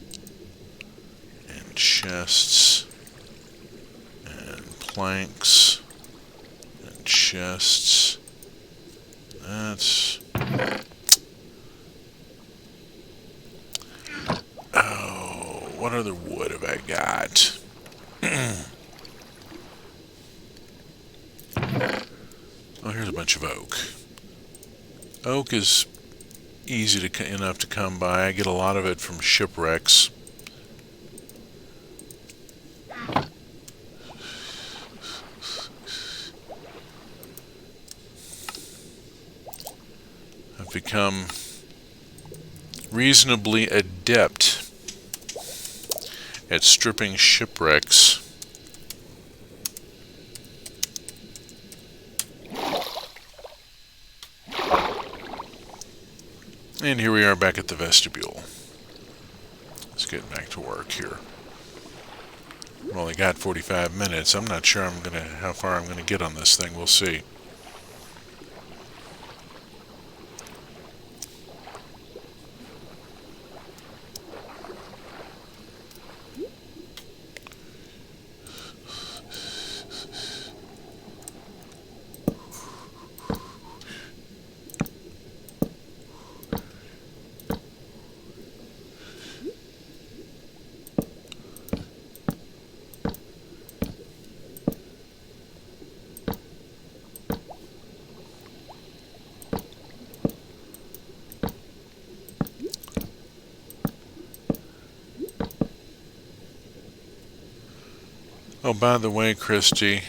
and chests and planks and chests. That's... Oh, what other wood have I got? Oh, here's a bunch of oak. Oak is easy enough to come by. I get a lot of it from shipwrecks. I've become reasonably adept at stripping shipwrecks. And here we are back at the vestibule. Let's get back to work here. I've only got 45 minutes. I'm not sure how far I'm gonna get on this thing. We'll see. Oh, by the way, Christy,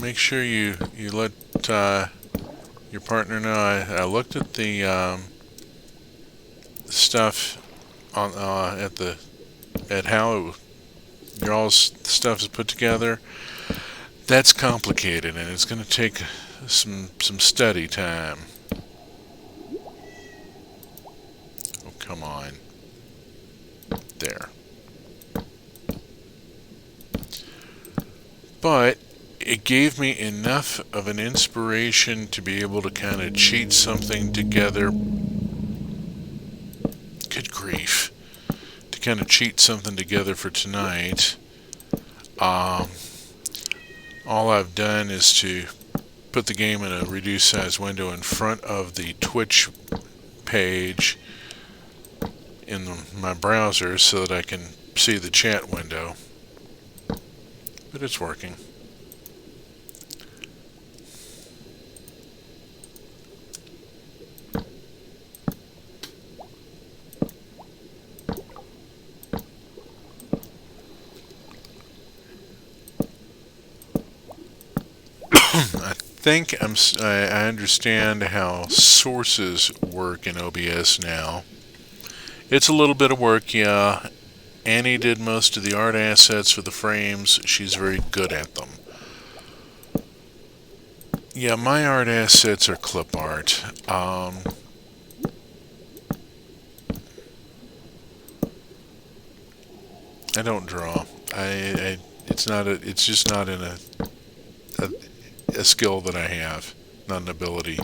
make sure you let your partner know. I looked at the stuff on at how your all's stuff is put together. That's complicated, and it's going to take some study time. Oh, come on. There. But it gave me enough of an inspiration to be able to kind of cheat something together. Good grief. To kind of cheat something together for tonight. All I've done is to put the game in a reduced size window in front of the Twitch page in my browser so that I can see the chat window. But it's working. I understand how sources work in OBS now. It's a little bit of work, yeah. Annie did most of the art assets for the frames. She's very good at them. Yeah, my art assets are clip art. I don't draw. It's just not in a skill that I have, not an ability.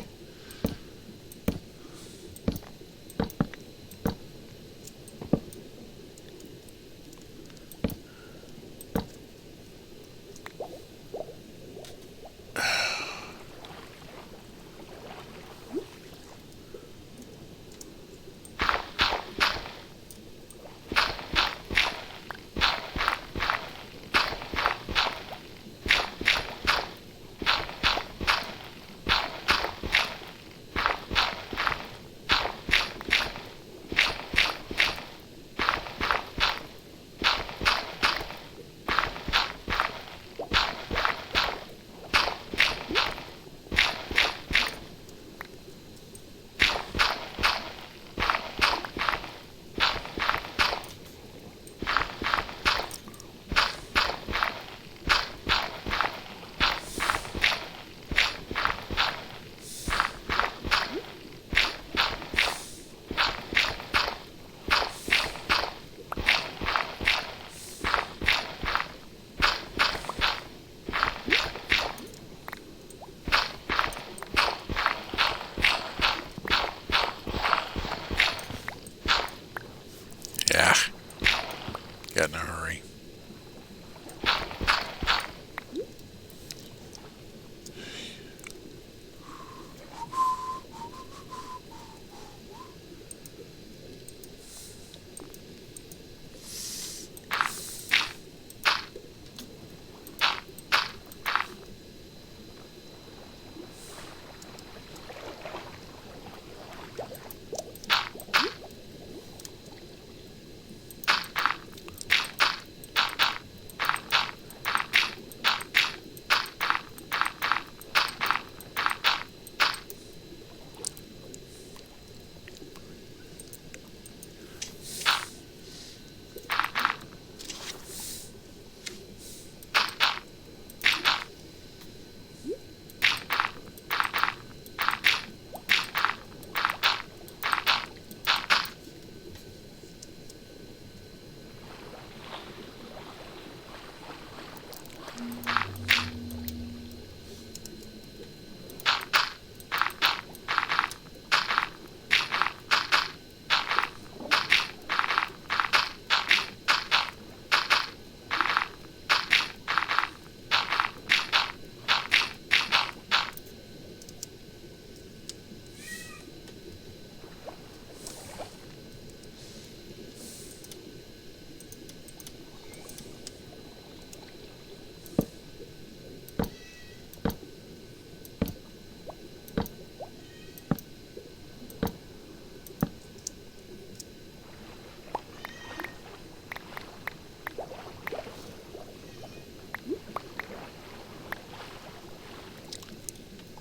Got in a hurry.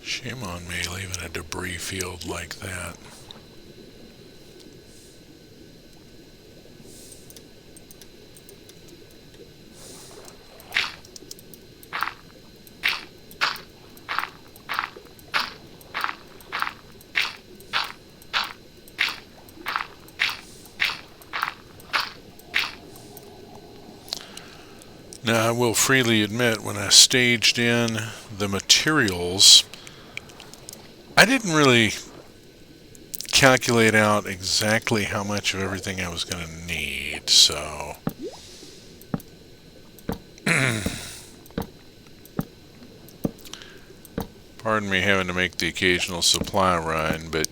Shame on me leaving a debris field like that. Now, I will freely admit, when I staged in the materials, I didn't really calculate out exactly how much of everything I was going to need, so pardon me having to make the occasional supply run, but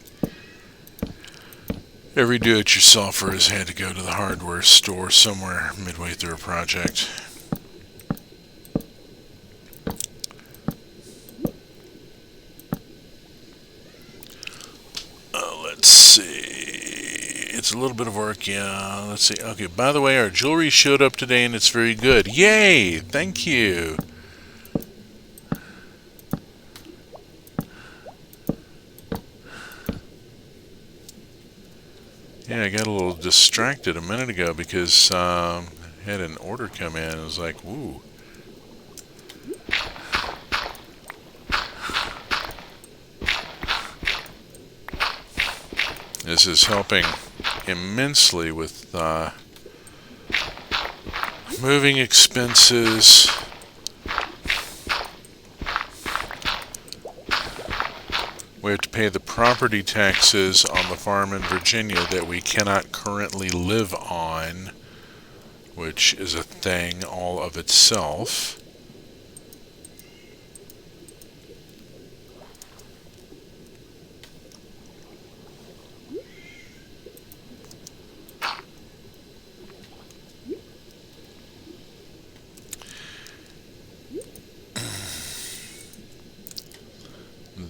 every do-it-yourselfer has had to go to the hardware store somewhere midway through a project. Let's see. It's a little bit of work, yeah. Let's see. Okay, by the way, our jewelry showed up today and it's very good. Yay! Thank you. Yeah, I got a little distracted a minute ago because I had an order come in. I was like, woo. This is helping immensely with moving expenses. We have to pay the property taxes on the farm in Virginia that we cannot currently live on, which is a thing all of itself.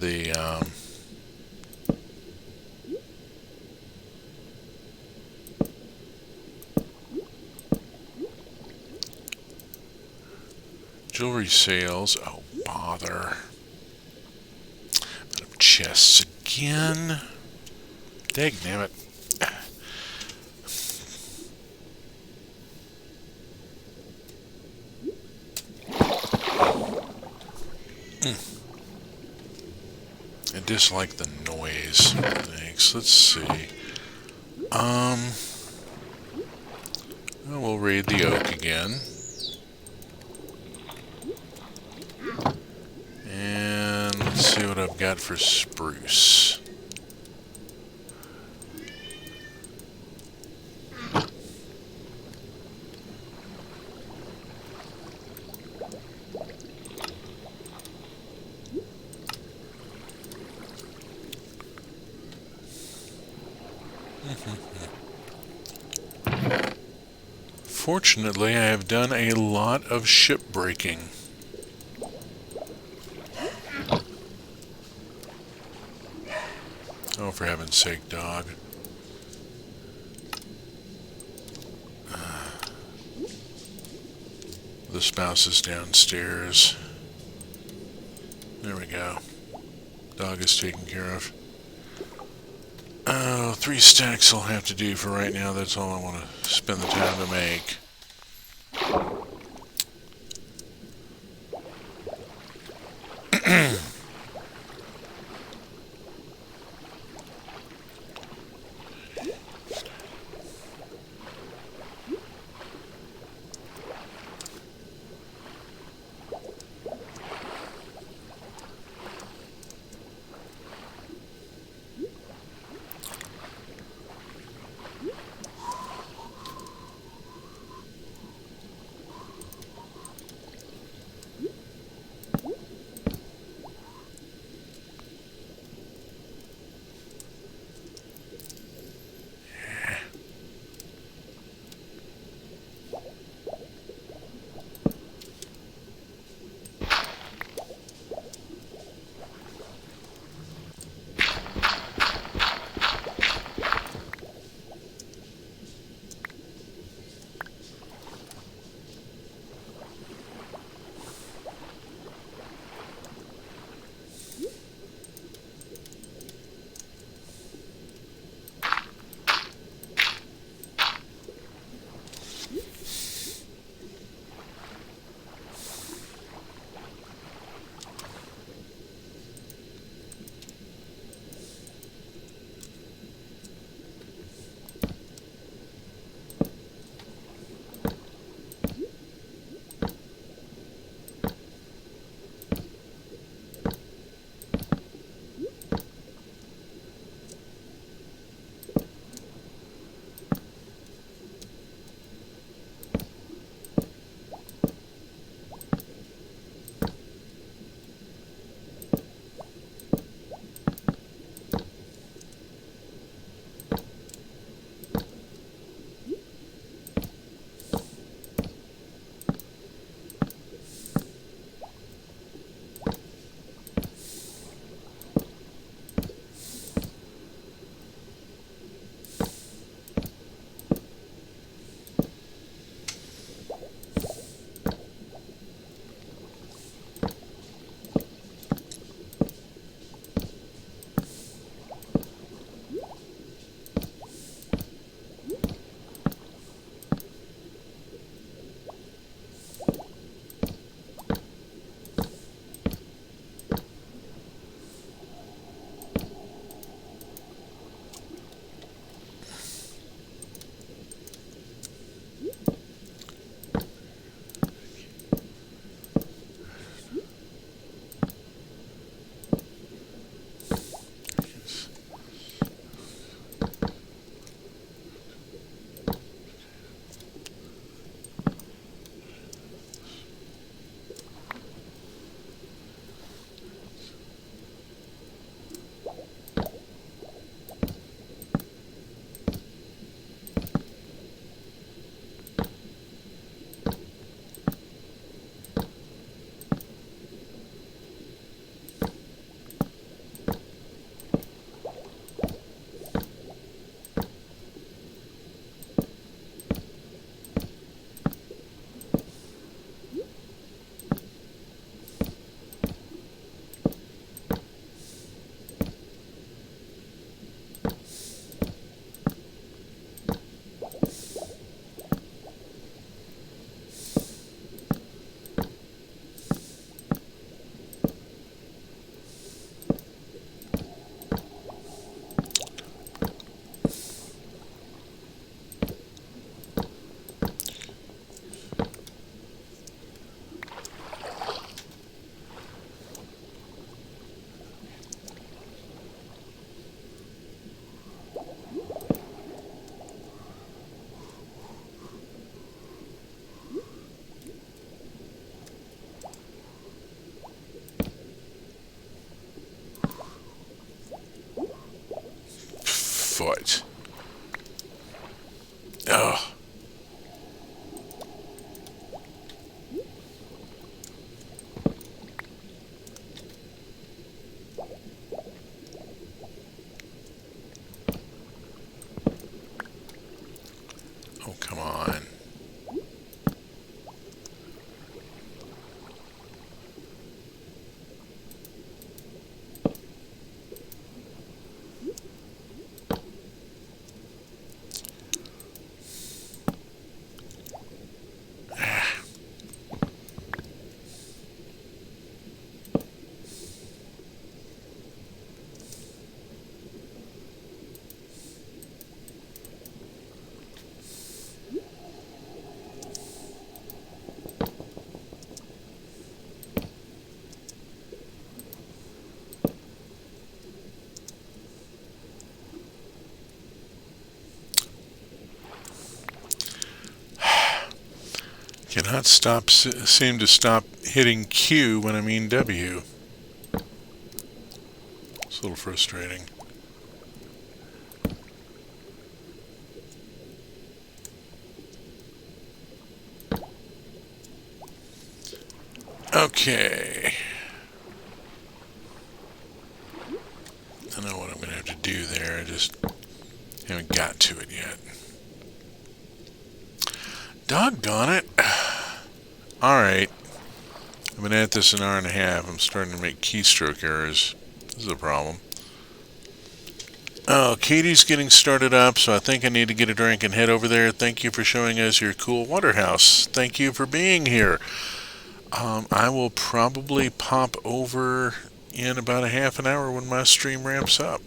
The jewelry sales, oh bother. Out of chests again. Dagnammit. I dislike the noise. Thanks. Let's see. We'll raid the oak again. And let's see what I've got for spruce. Unfortunately, I have done a lot of ship breaking. Oh, for heaven's sake, dog. The spouse is downstairs. There we go. Dog is taken care of. Oh, 3 stacks I'll have to do for right now. That's all I want to spend the time to make. foot. Oh. Cannot seem to stop hitting Q when I mean W. It's a little frustrating. Okay. I know what I'm going to have to do there. I just haven't got to it yet. Doggone it. Alright. I've been at this an hour and a half. I'm starting to make keystroke errors. This is a problem. Oh, Katie's getting started up, so I think I need to get a drink and head over there. Thank you for showing us your cool water house. Thank you for being here. I will probably pop over in about a half an hour when my stream ramps up.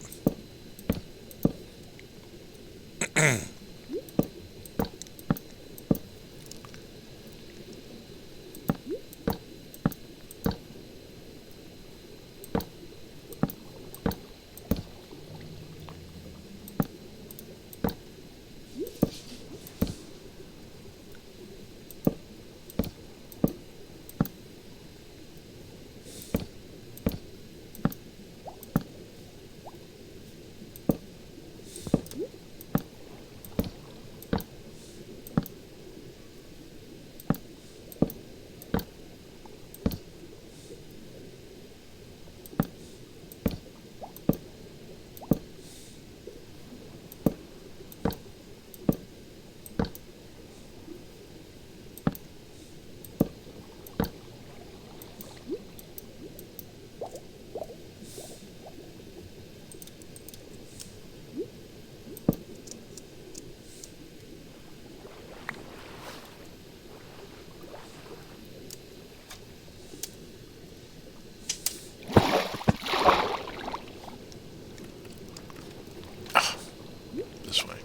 This way.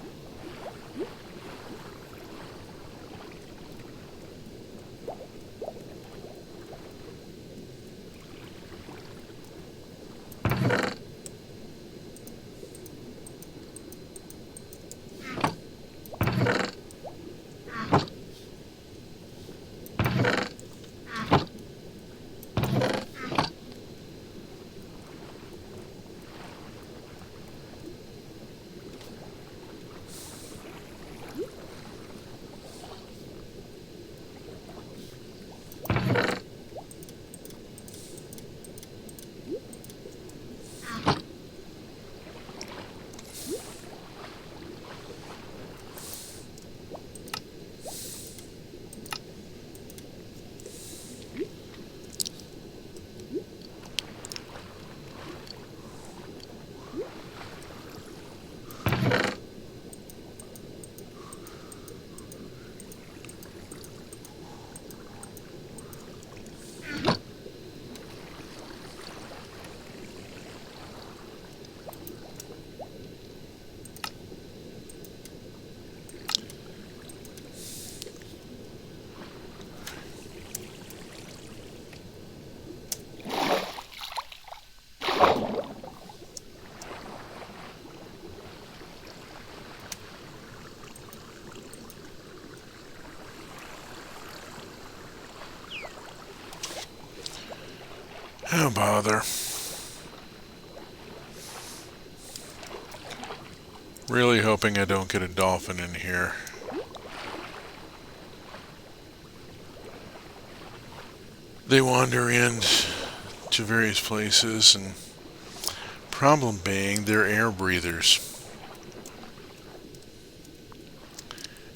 Oh, bother. Really hoping I don't get a dolphin in here. They wander in to various places, and problem being they're air breathers.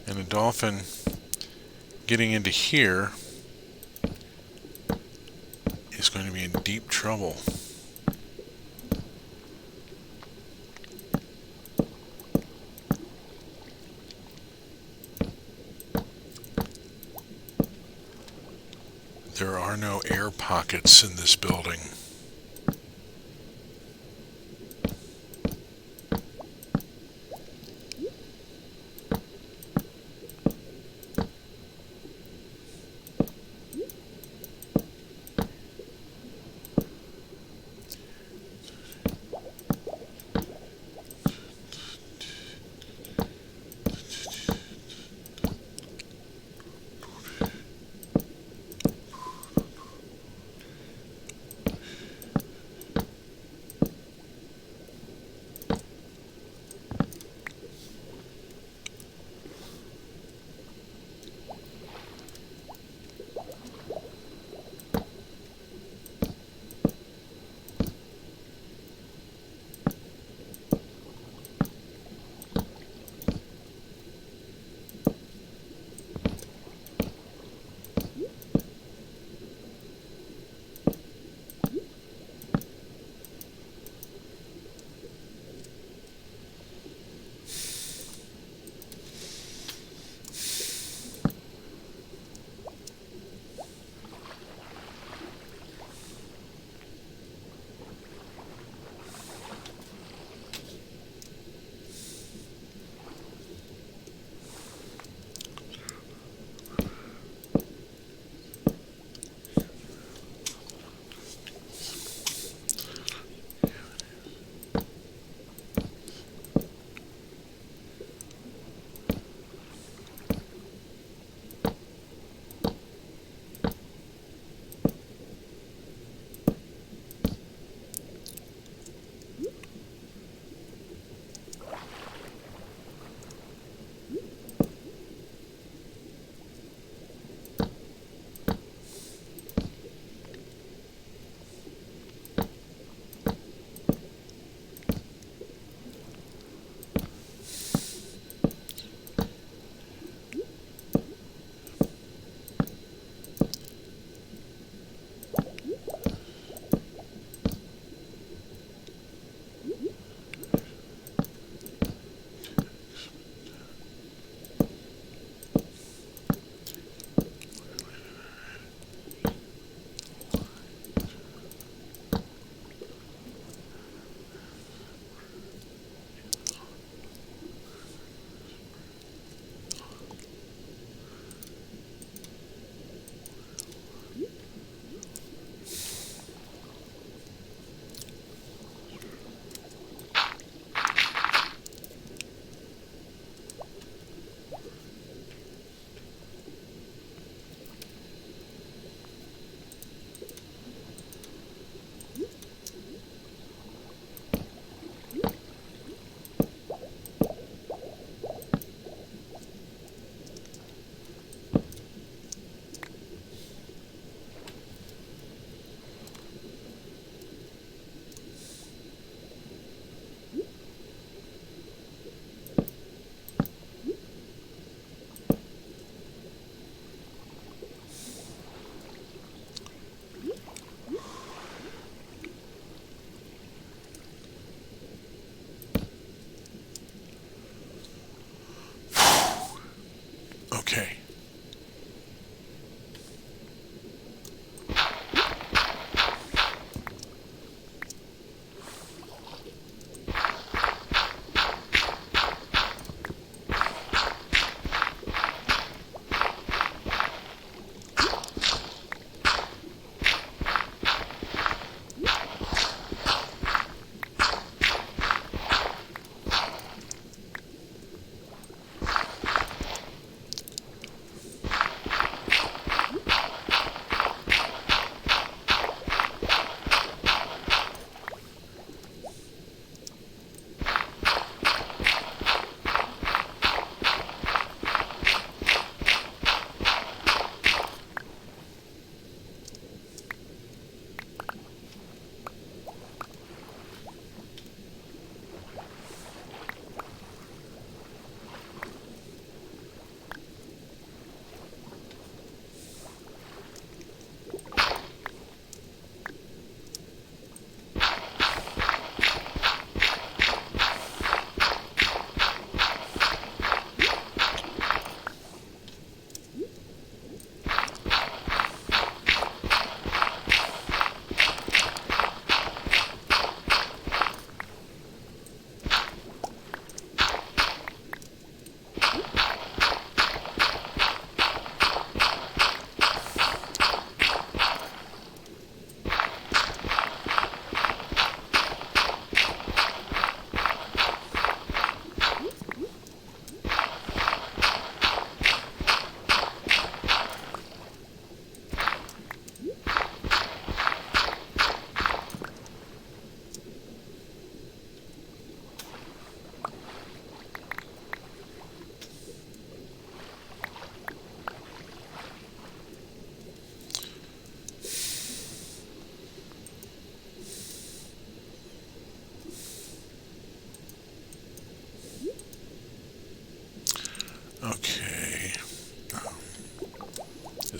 And a dolphin getting into here is going to be in deep trouble. There are no air pockets in this building.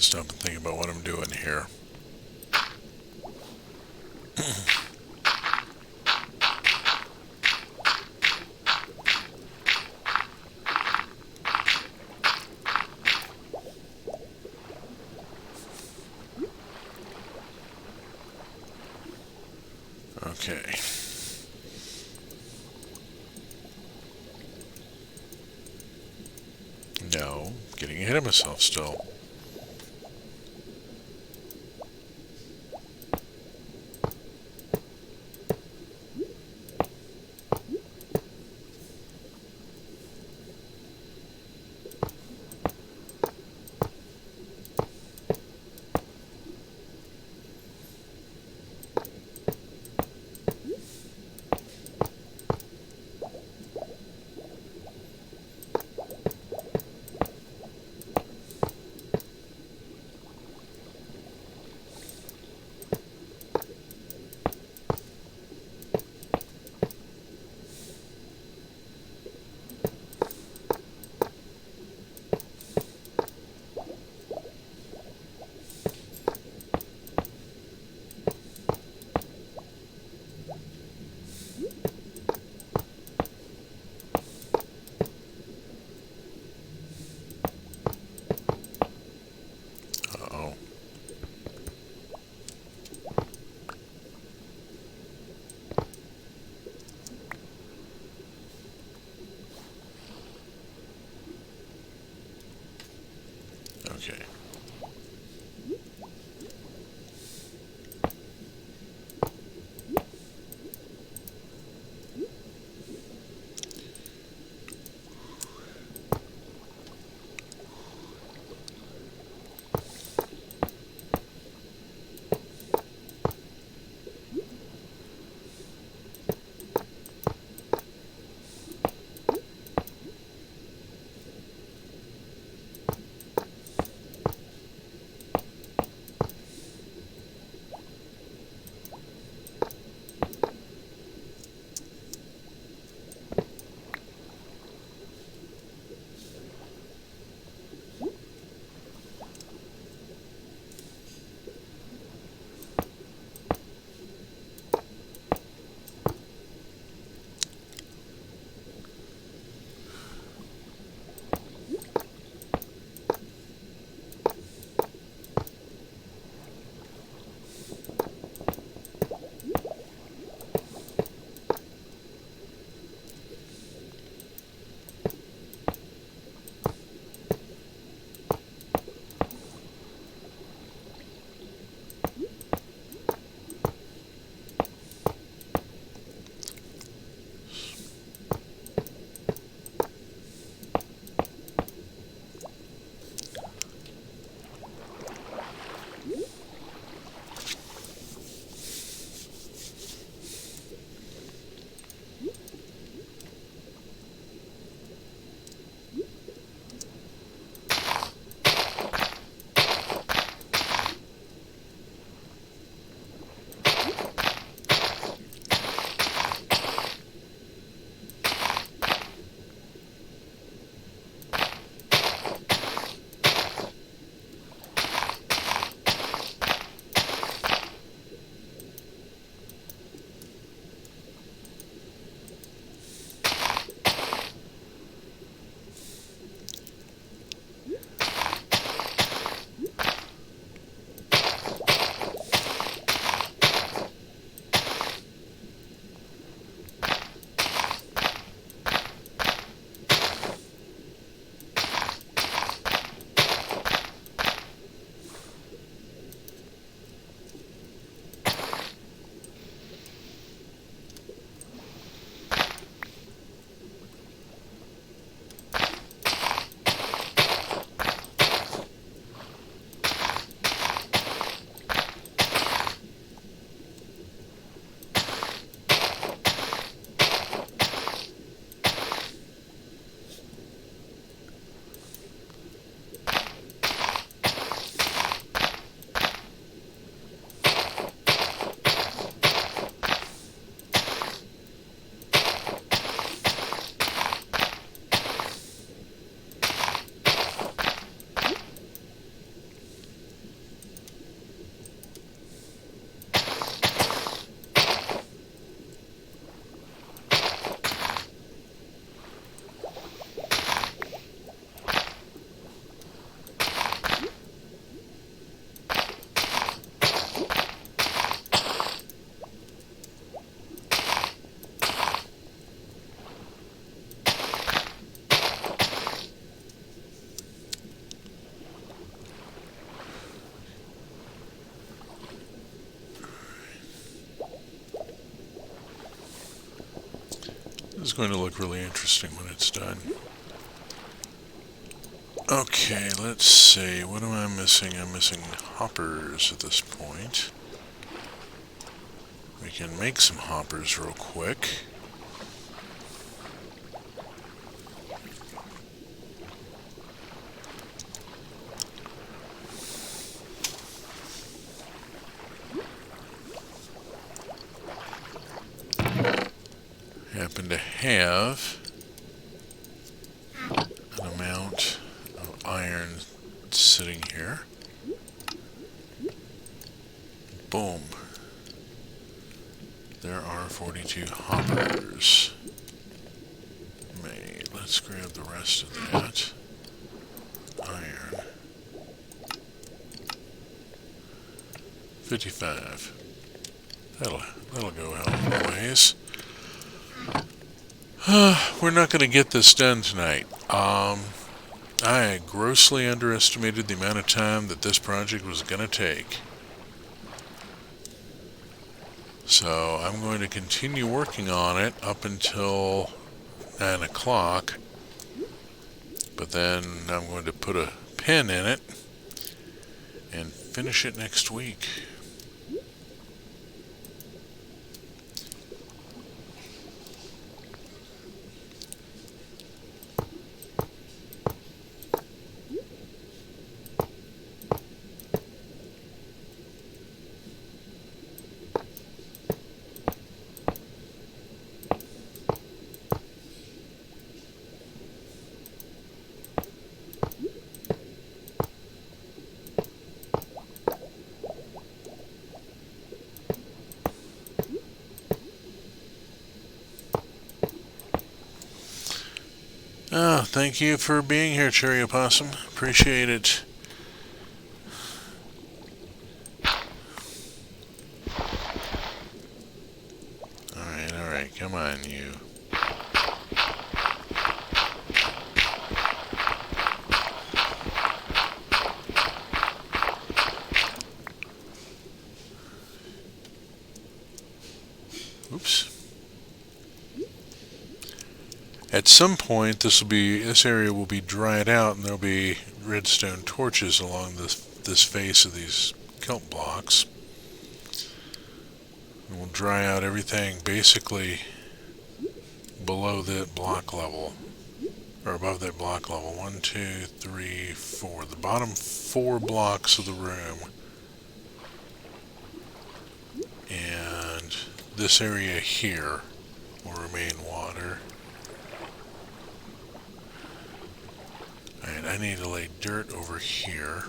stop and think about what I'm doing here. Okay. No, getting ahead of myself still. This is going to look really interesting when it's done. Okay, let's see. What am I missing? I'm missing hoppers at this point. We can make some hoppers real quick. Happen to have an amount of iron sitting here. Boom. There are 42 hoppers made. Let's grab the rest of that. Iron. 55. That'll go a hell of a ways. We're not going to get this done tonight. I grossly underestimated the amount of time that this project was going to take. So I'm going to continue working on it up until 9 o'clock. But then I'm going to put a pin in it and finish it next week. Thank you for being here, Cherry Opossum. Appreciate it. Alright, come on, you. Oops. At some point, this area will be dried out, and there'll be redstone torches along this face of these kelp blocks. And we'll dry out everything basically below that block level, or above that block level. 1, 2, 3, 4. The bottom 4 blocks of the room, and this area here will remain water. Alright, I need to lay dirt over here.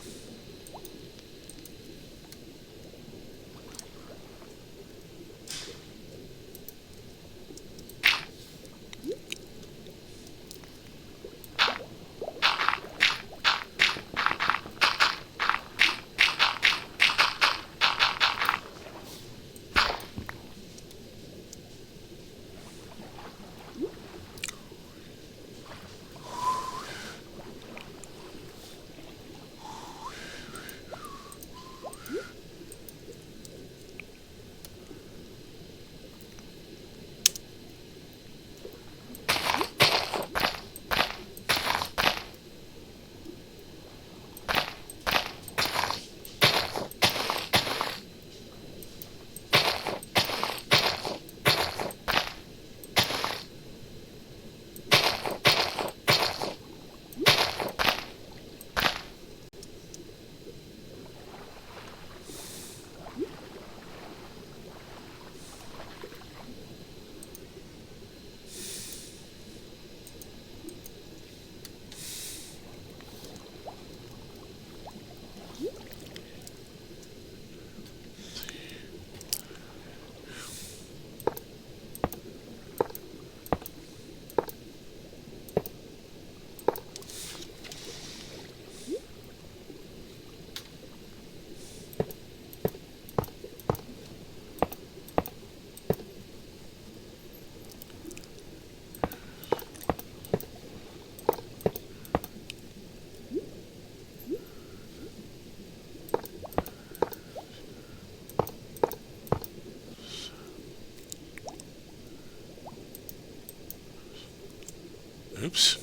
Oops.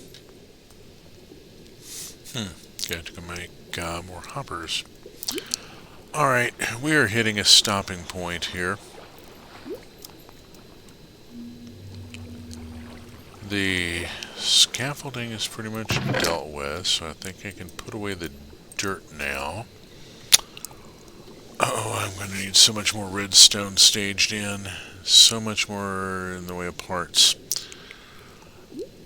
Got to go make more hoppers. Alright, we are hitting a stopping point here. The scaffolding is pretty much dealt with, so I think I can put away the dirt now. Oh, I'm going to need so much more redstone staged in. So much more in the way of parts.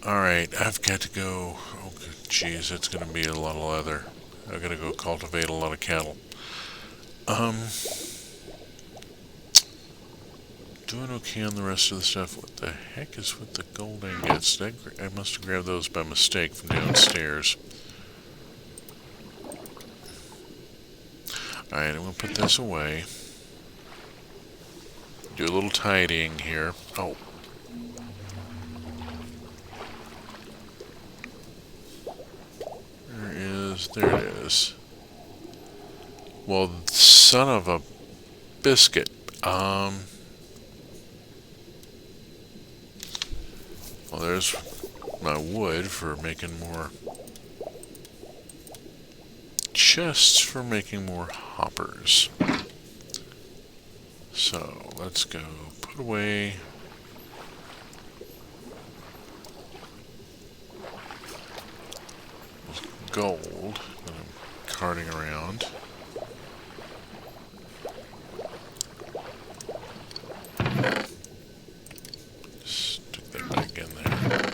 Alright, I've got to go... Oh, jeez, that's going to be a lot of leather. I've got to go cultivate a lot of cattle. Doing okay on the rest of the stuff. What the heck is with the gold ingots? I must have grabbed those by mistake from downstairs. Alright, I'm going to put this away. Do a little tidying here. Oh. There it is. Well, son of a biscuit. Well, there's my wood for making more chests for making more hoppers. So, let's go put away gold that I'm carting around. Stick that back in there.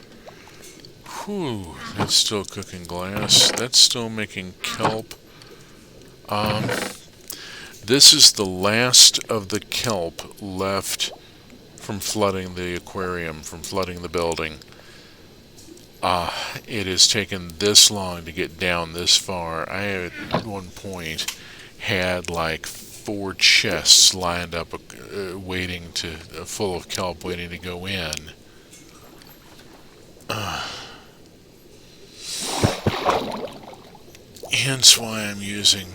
Whew, that's still cooking glass. That's still making kelp. This is the last of the kelp left from flooding the aquarium, from flooding the building. It has taken this long to get down this far. I at one point had like 4 chests lined up, waiting to, full of kelp, waiting to go in. Hence why I'm using...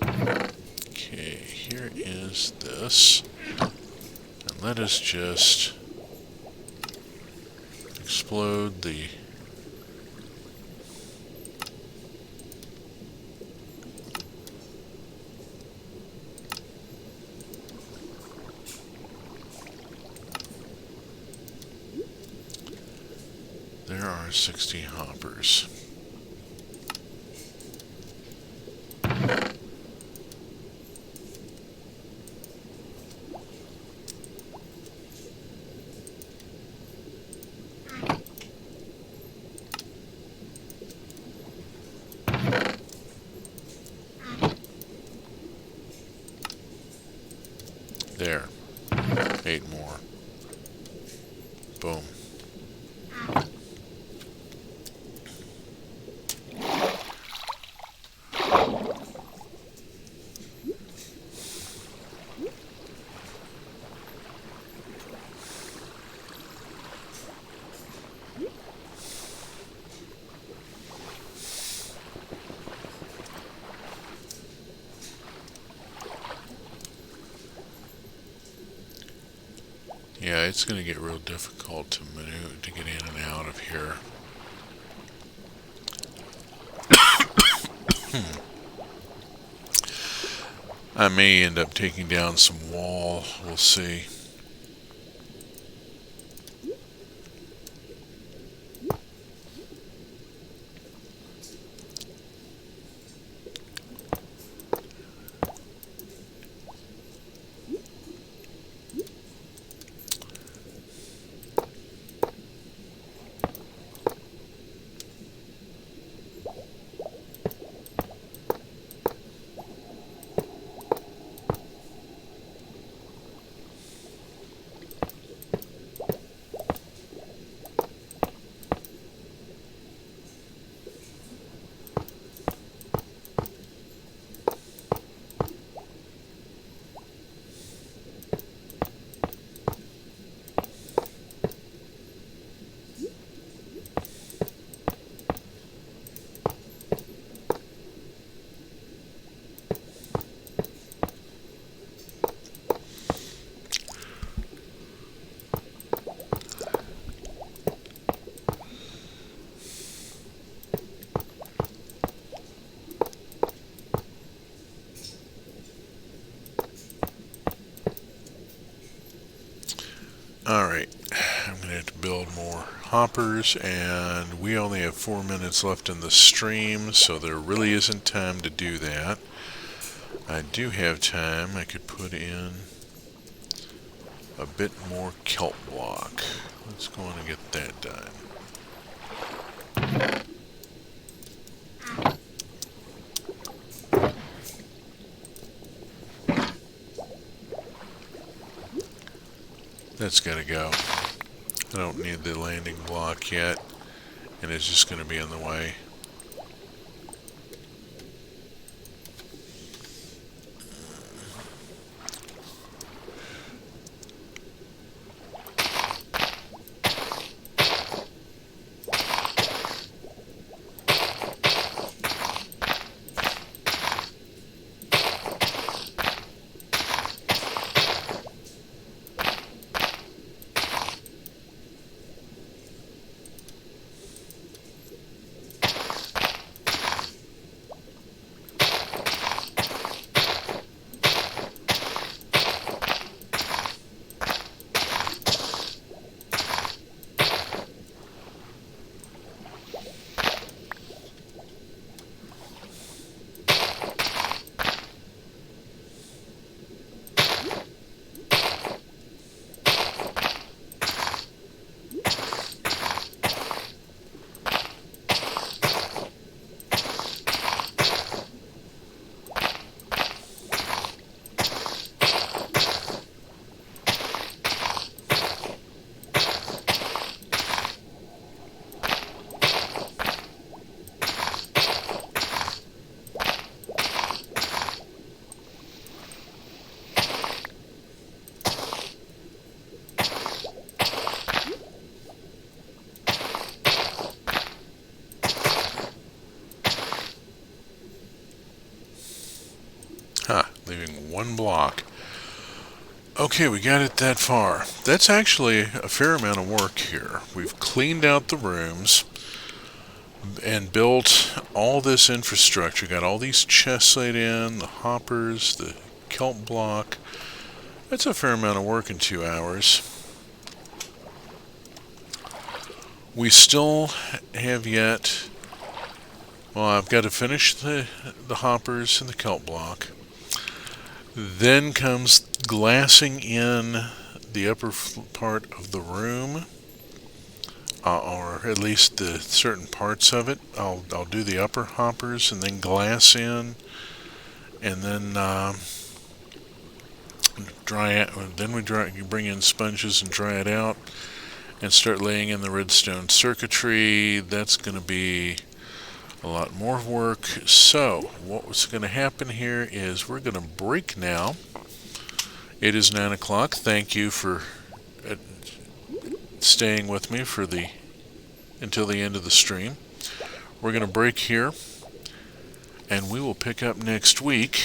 Okay, here is this. And let us just explode the... There are 60 hoppers. There. 8 more. Boom. Yeah, it's going to get real difficult to maneuver, to get in and out of here. I may end up taking down some wall. We'll see. Alright, I'm going to have to build more hoppers, and we only have 4 minutes left in the stream, so there really isn't time to do that. I do have time. I could put in a bit more kelp block. Let's go on and get that done. That's got to go. I don't need the landing block yet, and it's just going to be in the way. Leaving one block. Okay, we got it that far. That's actually a fair amount of work here. We've cleaned out the rooms and built all this infrastructure. Got all these chests laid in, the hoppers, the kelp block. That's a fair amount of work in 2 hours. We still have yet... Well, I've got to finish the hoppers and the kelp block. Then comes glassing in the upper part of the room, or at least the certain parts of it. I'll do the upper hoppers and then glass in, and then dry it. Then you bring in sponges and dry it out, and start laying in the redstone circuitry. That's going to be a lot more work. So what's going to happen here is we're going to break now. It is 9 o'clock. Thank you for staying with me for until the end of the stream. We're going to break here, and we will pick up next week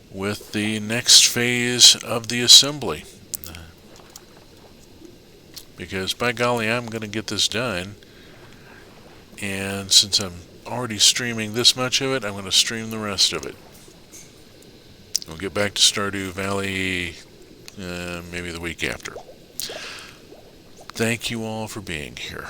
with the next phase of the assembly. Because by golly, I'm going to get this done. And since I'm already streaming this much of it, I'm going to stream the rest of it. We'll get back to Stardew Valley maybe the week after. Thank you all for being here.